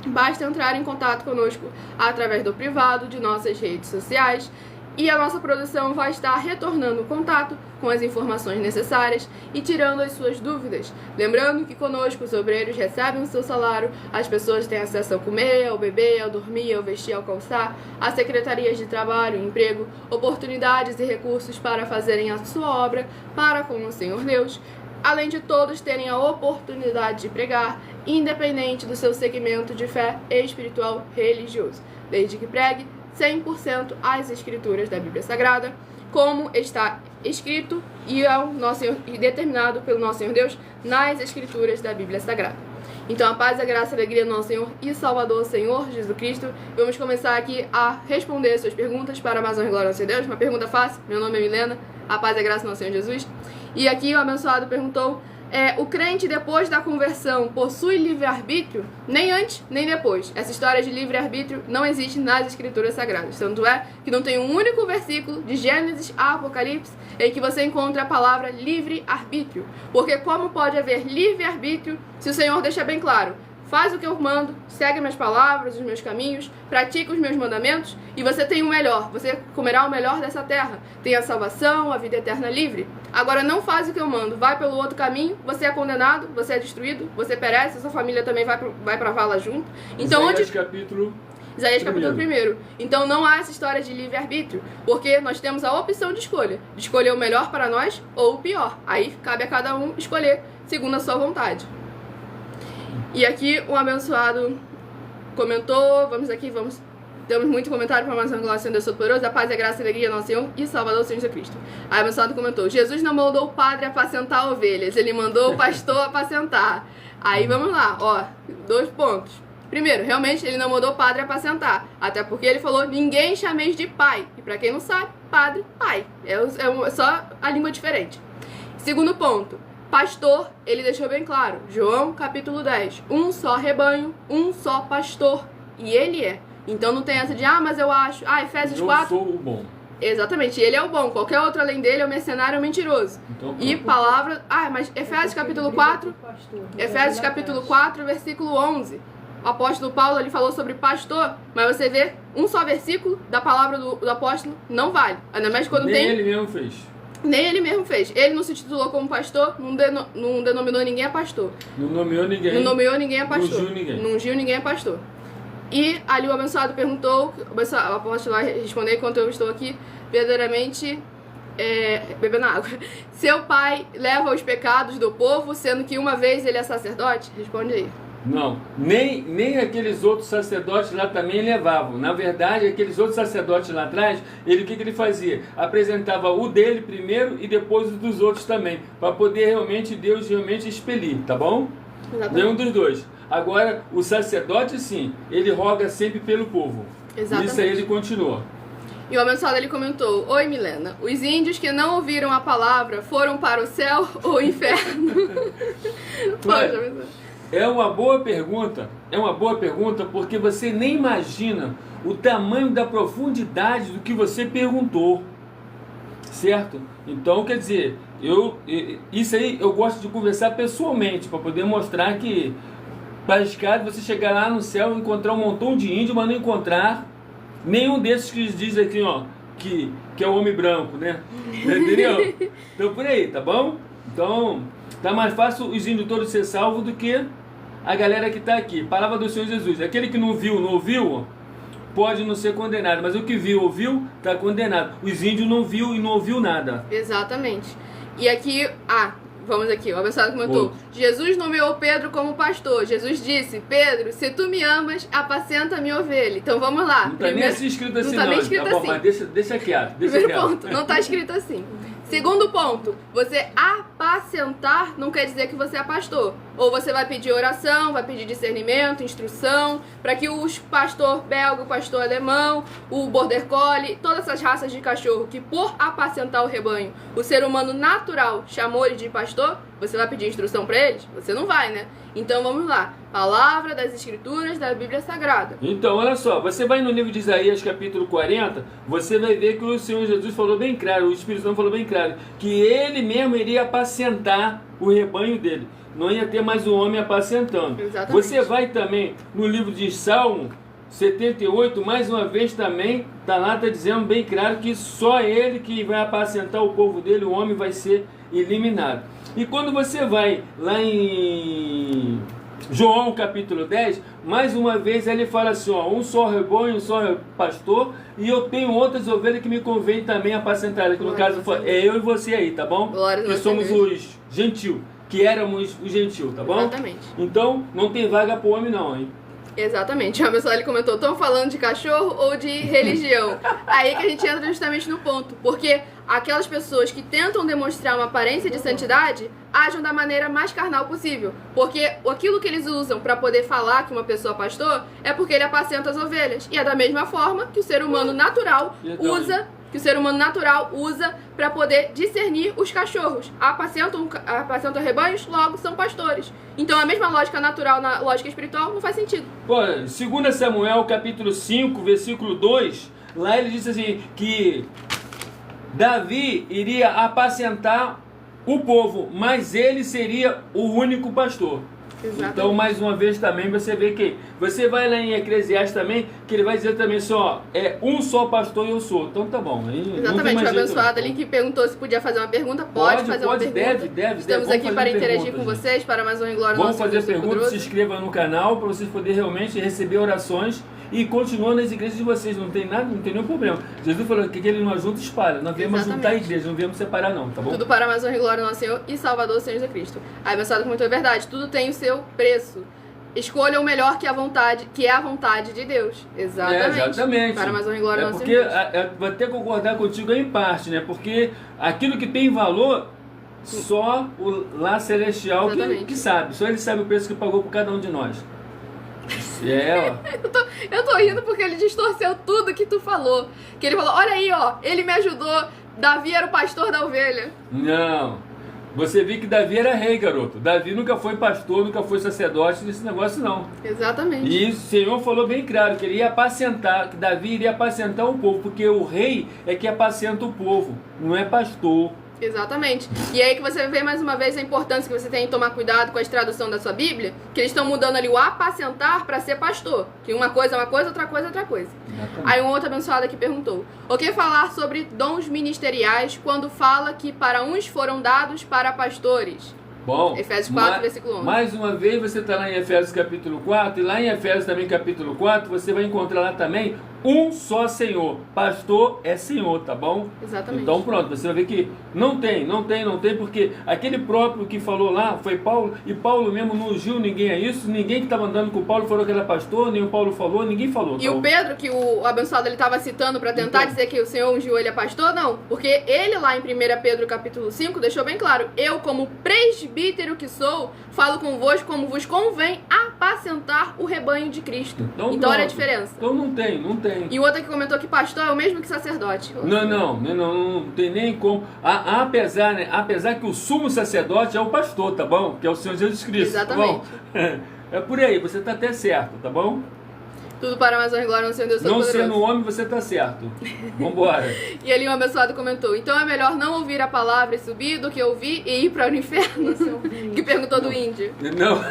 Basta entrar em contato conosco através do privado de nossas redes sociais e a nossa produção vai estar retornando o contato com as informações necessárias e tirando as suas dúvidas. Lembrando que conosco os obreiros recebem o seu salário, as pessoas têm acesso ao comer, ao beber, ao dormir, ao vestir, ao calçar, às secretarias de trabalho, emprego, oportunidades e recursos para fazerem a sua obra para com o Senhor Deus, além de todos terem a oportunidade de pregar, independente do seu segmento de fé espiritual religioso, desde que pregue 100% as escrituras da Bíblia Sagrada, como está escrito e determinado pelo nosso Senhor Deus nas escrituras da Bíblia Sagrada. Então, a paz, a graça e a alegria do nosso Senhor e Salvador, Senhor Jesus Cristo. Vamos começar aqui a responder suas perguntas para mais uma glória ao Senhor Deus. Uma pergunta fácil. Meu nome é Milena. A paz e a graça do nosso Senhor Jesus. E aqui o abençoado perguntou: o crente depois da conversão possui livre-arbítrio? Nem antes, nem depois. Essa história de livre-arbítrio não existe nas escrituras sagradas. Tanto é que não tem um único versículo de Gênesis a Apocalipse em que você encontra a palavra livre-arbítrio. Porque como pode haver livre-arbítrio se o Senhor deixa bem claro: faz o que eu mando, segue minhas palavras, os meus caminhos, pratica os meus mandamentos e você tem o melhor, você comerá o melhor dessa terra. Tem a salvação, a vida eterna livre. Agora não faz o que eu mando, vai pelo outro caminho, você é condenado, você é destruído, você perece, sua família também vai pra vala junto. Então, Isaías capítulo 1. Então não há essa história de livre-arbítrio, porque nós temos a opção de escolher o melhor para nós ou o pior. Aí cabe a cada um escolher segundo a sua vontade. E aqui um abençoado comentou, temos muito comentário para mais uma glória ao Senhor Deus Todo-Poderoso, a paz e a graça e a alegria do nosso Senhor e Salvador Senhor Jesus Cristo. Aí o abençoado comentou: Jesus não mandou o padre apacentar ovelhas, ele mandou o pastor apacentar. Aí vamos lá, 2 pontos. Primeiro, realmente ele não mandou o padre apacentar, até porque ele falou: ninguém chameis de pai. E para quem não sabe, padre, pai. É só a língua diferente. Segundo ponto, pastor, ele deixou bem claro, João capítulo 10, um só rebanho, um só pastor, e ele é. Então não tem essa de, mas eu acho, Efésios 4... Eu sou o bom. Exatamente, ele é o bom, qualquer outro além dele é o mercenário, é o mentiroso. Então, e palavra, mas Efésios capítulo 4, versículo 11, o apóstolo Paulo, ele falou sobre pastor, mas você vê, um só versículo da palavra do apóstolo não vale, ainda mais quando Nem tem... ele mesmo fez. Nem ele mesmo fez. Ele não se titulou como pastor, não denominou ninguém a pastor. Não nomeou ninguém. Não nomeou ninguém a pastor. Não ungiu ninguém. Não ungiu ninguém a pastor. E ali o abençoado perguntou, o apóstolo vai responder enquanto eu estou aqui, verdadeiramente bebendo água. Seu pai leva os pecados do povo, sendo que uma vez ele é sacerdote? Responde aí. Não, nem aqueles outros sacerdotes lá também levavam. Na verdade, aqueles outros sacerdotes lá atrás, o que ele fazia? Apresentava o dele primeiro e depois o dos outros também, para poder Deus realmente expelir, tá bom? Exatamente. Nenhum dos dois. Agora, o sacerdote sim, ele roga sempre pelo povo. Exatamente. Isso aí ele continua. E o abençoado ele comentou: oi Milena, os índios que não ouviram a palavra foram para o céu ou o inferno? Poxa, é uma boa pergunta porque você nem imagina o tamanho da profundidade do que você perguntou, certo? Então, quer dizer, isso aí eu gosto de conversar pessoalmente, para poder mostrar que para escada você chegar lá no céu e encontrar um montão de índio, mas não encontrar nenhum desses que diz aqui, que é o homem branco, né? Entendeu? Então por aí, tá bom? Então, tá mais fácil os índios todos ser salvos do que a galera que está aqui. Palavra do Senhor Jesus: aquele que não viu, não ouviu, pode não ser condenado, mas o que viu, ouviu, está condenado. Os índios não viu e não ouviu nada. Exatamente. E aqui, vamos aqui, o abençoado comentou: Jesus nomeou Pedro como pastor. Jesus disse: Pedro, se tu me amas, apacenta a minha ovelha. Então vamos lá. Não está nem assim escrito assim, não. Tá escrito bom, assim. Mas deixa quieto. Primeiro ponto, não está escrito assim. Segundo ponto, você apacentar não quer dizer que você é pastor. Ou você vai pedir oração, vai pedir discernimento, instrução, para que o pastor belga, o pastor alemão, o border collie, todas essas raças de cachorro que por apacentar o rebanho, o ser humano natural chamou ele de pastor, você vai pedir instrução para eles? Você não vai, né? Então vamos lá. Palavra das Escrituras da Bíblia Sagrada. Então, olha só, você vai no livro de Isaías, capítulo 40, você vai ver que o Senhor Jesus falou bem claro, o Espírito Santo falou bem claro, que ele mesmo iria apacentar o rebanho dele. não ia ter mais um homem apacentando. Exatamente. Você vai também no livro de Salmo 78, mais uma vez também, está dizendo bem claro que só ele que vai apacentar o povo dele, o homem vai ser eliminado. E quando você vai lá em João capítulo 10, mais uma vez ele fala assim, ó, um só rebanho, um só pastor, e eu tenho outras ovelhas que me convém também apacentar, que no caso é eu e você aí, tá bom? Que somos os gentil, que éramos os gentil, tá bom? Exatamente. Então, não tem vaga pro homem não, hein? Exatamente. A pessoa ele comentou, estão falando de cachorro ou de religião? Aí que a gente entra justamente no ponto, porque aquelas pessoas que tentam demonstrar uma aparência de santidade agem da maneira mais carnal possível, porque aquilo que eles usam para poder falar que uma pessoa é pastor é porque ele apacenta as ovelhas, e é da mesma forma que o ser humano natural usa para poder discernir os cachorros. Apacentam rebanhos, logo são pastores. Então a mesma lógica natural na lógica espiritual não faz sentido. Pô, 2 Samuel capítulo 5, versículo 2, lá ele diz assim, que Davi iria apacentar o povo, mas ele seria o único pastor. Exatamente. Então, mais uma vez também, você vê que você vai lá em Eclesiastes também, que ele vai dizer também só, é um só pastor e eu sou. Então tá bom. Aí, exatamente, o abençoado ali que perguntou se podia fazer uma pergunta, pode fazer uma pergunta. Deve. Estamos aqui para interagir com vocês, para mais honra e glória. Vamos fazer perguntas, se inscreva no canal para vocês poderem realmente receber orações e continuar nas igrejas de vocês, não tem nada, não tem nenhum problema. Jesus falou que ele não ajunta, espalha. Nós viemos juntar a igreja, não viemos separar não, tá bom? Tudo para mais honra e glória do nosso Senhor e Salvador, Senhor Jesus Cristo. Aí, abençoado comentou, é verdade, tudo tem o seu preço. Escolha o melhor que é a vontade de Deus. Exatamente. Para mais honra e glória do nosso Senhor. Porque vou até concordar contigo em parte, né? Porque aquilo que tem valor, só o lá celestial que sabe. Só ele sabe o preço que pagou por cada um de nós. Eu tô rindo porque ele distorceu tudo que tu falou. Que ele falou, olha aí, ó, ele me ajudou. Davi era o pastor da ovelha. Não. Você viu que Davi era rei, garoto. Davi nunca foi pastor, nunca foi sacerdote nesse negócio, não. Exatamente. E o Senhor falou bem claro que ele ia apacentar, que Davi iria apacentar o povo, porque o rei é que apacenta o povo, não é pastor. Exatamente. E aí que você vê mais uma vez a importância que você tem em tomar cuidado com a tradução da sua Bíblia, que eles estão mudando ali o apacentar para ser pastor. Que uma coisa é uma coisa, outra coisa é outra coisa. Exatamente. Aí um outro abençoado aqui perguntou, o que falar sobre dons ministeriais quando fala que para uns foram dados para pastores? Bom, Efésios 4, versículo 11. Mais uma vez você está lá em Efésios capítulo 4, e lá em Efésios também capítulo 4, você vai encontrar lá também um só Senhor. Pastor é Senhor, tá bom? Exatamente. Então pronto, você vai ver que não tem, porque aquele próprio que falou lá foi Paulo, e Paulo mesmo não ungiu ninguém a isso, ninguém que estava andando com o Paulo falou que era pastor, nem o Paulo falou, ninguém falou. E o Pedro, que o abençoado ele estava citando para tentar dizer que o Senhor ungiu ele a pastor, não, porque ele lá em 1 Pedro capítulo 5 deixou bem claro, eu como presbítero que sou, falo convosco como vos convém apacentar o rebanho de Cristo. Então olha a diferença. Então não tem. E o outro que comentou que pastor é o mesmo que sacerdote. Não tem nem como. Apesar que o sumo sacerdote é o pastor, tá bom? Que é o Senhor Jesus Cristo. Exatamente. Tá bom? É por aí, você tá até certo, tá bom? Tudo para mais honra e glória no Senhor Deus Não Todo-Poderoso. sendo homem, você tá certo. Vambora. E ali um abençoado comentou, então é melhor não ouvir a palavra e subir do que ouvir e ir para o inferno. Que perguntou do índio. Não.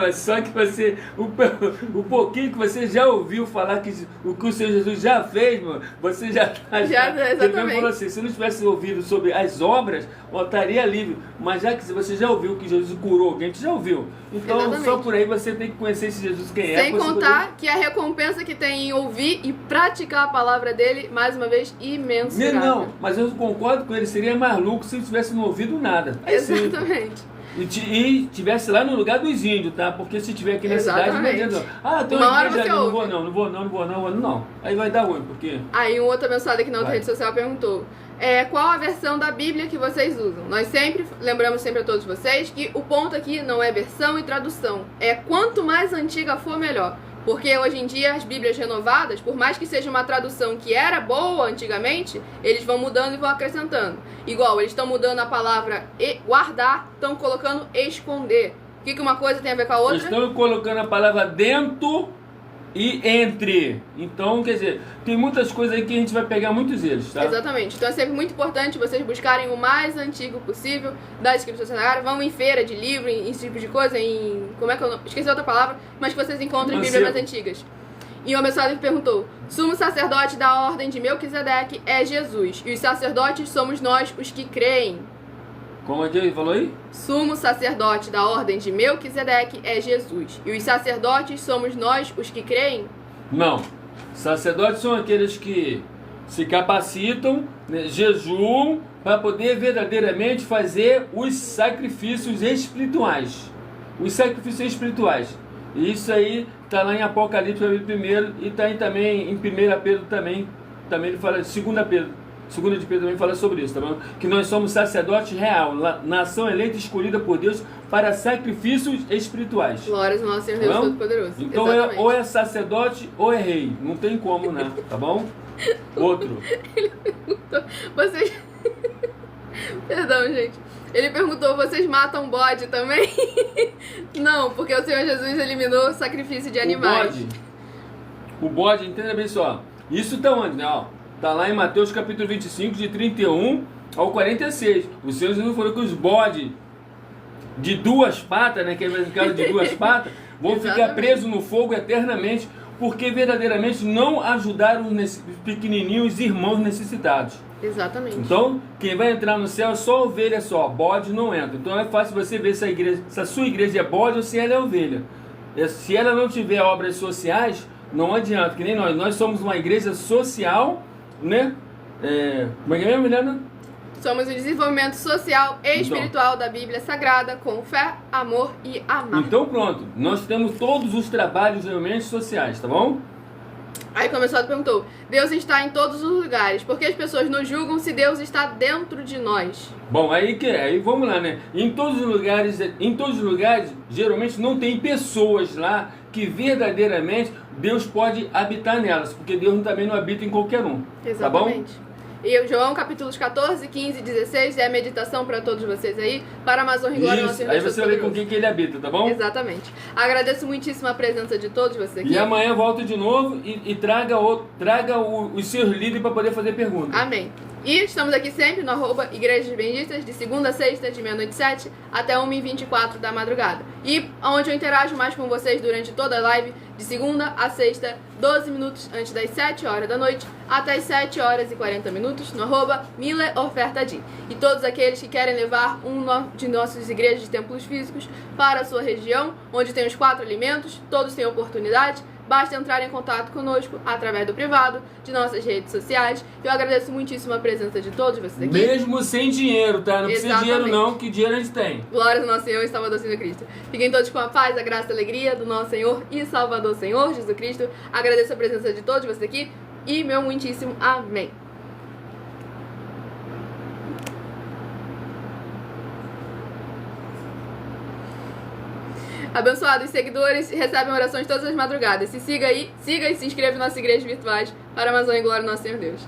Mas só que você, o pouquinho que você já ouviu falar que o que o Senhor Jesus já fez, mano, você já tá. Exatamente. Você falou assim, se não tivesse ouvido sobre as obras, estaria livre. Mas já que você já ouviu que Jesus curou alguém, você já ouviu. Então Exatamente. Só por aí você tem que conhecer esse Jesus quem é. Sem contar que a recompensa que tem em ouvir e praticar a palavra dele, mais uma vez, imensurável. Não, mas eu concordo com ele, seria mais louco se ele tivesse não ouvido nada. Exatamente. E tivesse lá no lugar dos índios, tá? Porque se tiver aqui na cidade, não adianta. Tem uma igreja ali, não vou não. Aí vai dar ruim, porque... Aí um outro abençoado aqui na outra rede social perguntou, qual a versão da Bíblia que vocês usam? Nós lembramos sempre a todos vocês que o ponto aqui não é versão e tradução. É quanto mais antiga for, melhor. Porque hoje em dia as Bíblias renovadas, por mais que seja uma tradução que era boa antigamente, eles vão mudando e vão acrescentando. Igual, eles estão mudando a palavra guardar, estão colocando esconder. O que uma coisa tem a ver com a outra? Estão colocando a palavra dentro e entre. Então, quer dizer, tem muitas coisas aí que a gente vai pegar muitos erros, tá? Exatamente. Então é sempre muito importante vocês buscarem o mais antigo possível das Escrituras Sagradas. Vão em feira de livro, em esse tipo de coisa, em... Como é que eu não... Esqueci outra palavra, mas que vocês encontrem em Bíblias mais antigas. E o abençoado perguntou: sumo sacerdote da ordem de Melquisedeque é Jesus, e os sacerdotes somos nós os que creem. Como é que ele falou aí? Sumo sacerdote da ordem de Melquisedeque é Jesus, e os sacerdotes somos nós os que creem? Não. Sacerdotes são aqueles que se capacitam, né, jejuam, para poder verdadeiramente fazer os sacrifícios espirituais. Os sacrifícios espirituais. E isso aí está lá em Apocalipse primeiro e está também em 1 Pedro também ele fala, 2 de Pedro também fala sobre isso, tá bom? Que nós somos sacerdote real, nação eleita e escolhida por Deus para sacrifícios espirituais. Glórias ao nosso Senhor Deus Todo-Poderoso. Então ou é sacerdote ou é rei, não tem como, né? Tá bom? Outro. Ele perguntou, vocês... Perdão, gente. Ele perguntou, vocês matam bode também? Não, porque o Senhor Jesus eliminou o sacrifício de animais. O bode, entenda bem só. Isso tá onde, né? Ó, tá lá em Mateus capítulo 25, de 31 ao 46. O Senhor Jesus falou que os bodes de duas patas, né? Que é no caso de duas patas, vão ficar presos no fogo eternamente, porque verdadeiramente não ajudaram os pequenininhos irmãos necessitados. Exatamente. Então, quem vai entrar no céu é só ovelha só, bode não entra. Então é fácil você ver se a sua igreja é bode ou se ela é ovelha. Se ela não tiver obras sociais, não adianta, que nem nós somos uma igreja social, né? Como é que é mesmo, Milena? Somos o desenvolvimento social e espiritual da Bíblia Sagrada, com fé, amor e amar. Então pronto, nós temos todos os trabalhos realmente sociais, tá bom? Aí o começado perguntou, Deus está em todos os lugares, por que as pessoas nos julgam se Deus está dentro de nós? Bom, aí vamos lá, né? Em todos os lugares, geralmente não tem pessoas lá que verdadeiramente Deus pode habitar nelas, porque Deus também não habita em qualquer um. Exatamente. Tá bom? E João capítulos 14, 15 e 16 é a meditação para todos vocês aí, para a Amazônia e Glória ao nosso Senhor. Aí você vai ver com quem ele habita, tá bom? Exatamente. Agradeço muitíssimo a presença de todos vocês aqui. E amanhã volto de novo e traga os seus líderes para poder fazer perguntas. Amém. E estamos aqui sempre no @ Igrejas Benditas, de segunda a sexta, de meia-noite 7 até 1h24 da madrugada. E onde eu interajo mais com vocês durante toda a live, de segunda a sexta, 12 minutos antes das 7 horas da noite, até as 7 horas e 40 minutos, no @ MileOfertaDi. E todos aqueles que querem levar de nossas igrejas de templos físicos para a sua região, onde tem os 4 alimentos, todos têm oportunidade. Basta entrar em contato conosco através do privado, de nossas redes sociais. Eu agradeço muitíssimo a presença de todos vocês aqui. Mesmo sem dinheiro, tá? Não precisa de dinheiro não, que dinheiro a gente tem. Glória ao nosso Senhor e Salvador Jesus Cristo. Fiquem todos com a paz, a graça e a alegria do nosso Senhor e Salvador Senhor Jesus Cristo. Agradeço a presença de todos vocês aqui e meu muitíssimo amém. Abençoados seguidores recebem orações todas as madrugadas. Siga e se inscreva em nossas igrejas virtuais para a Amazônia e Glória ao nosso Senhor Deus.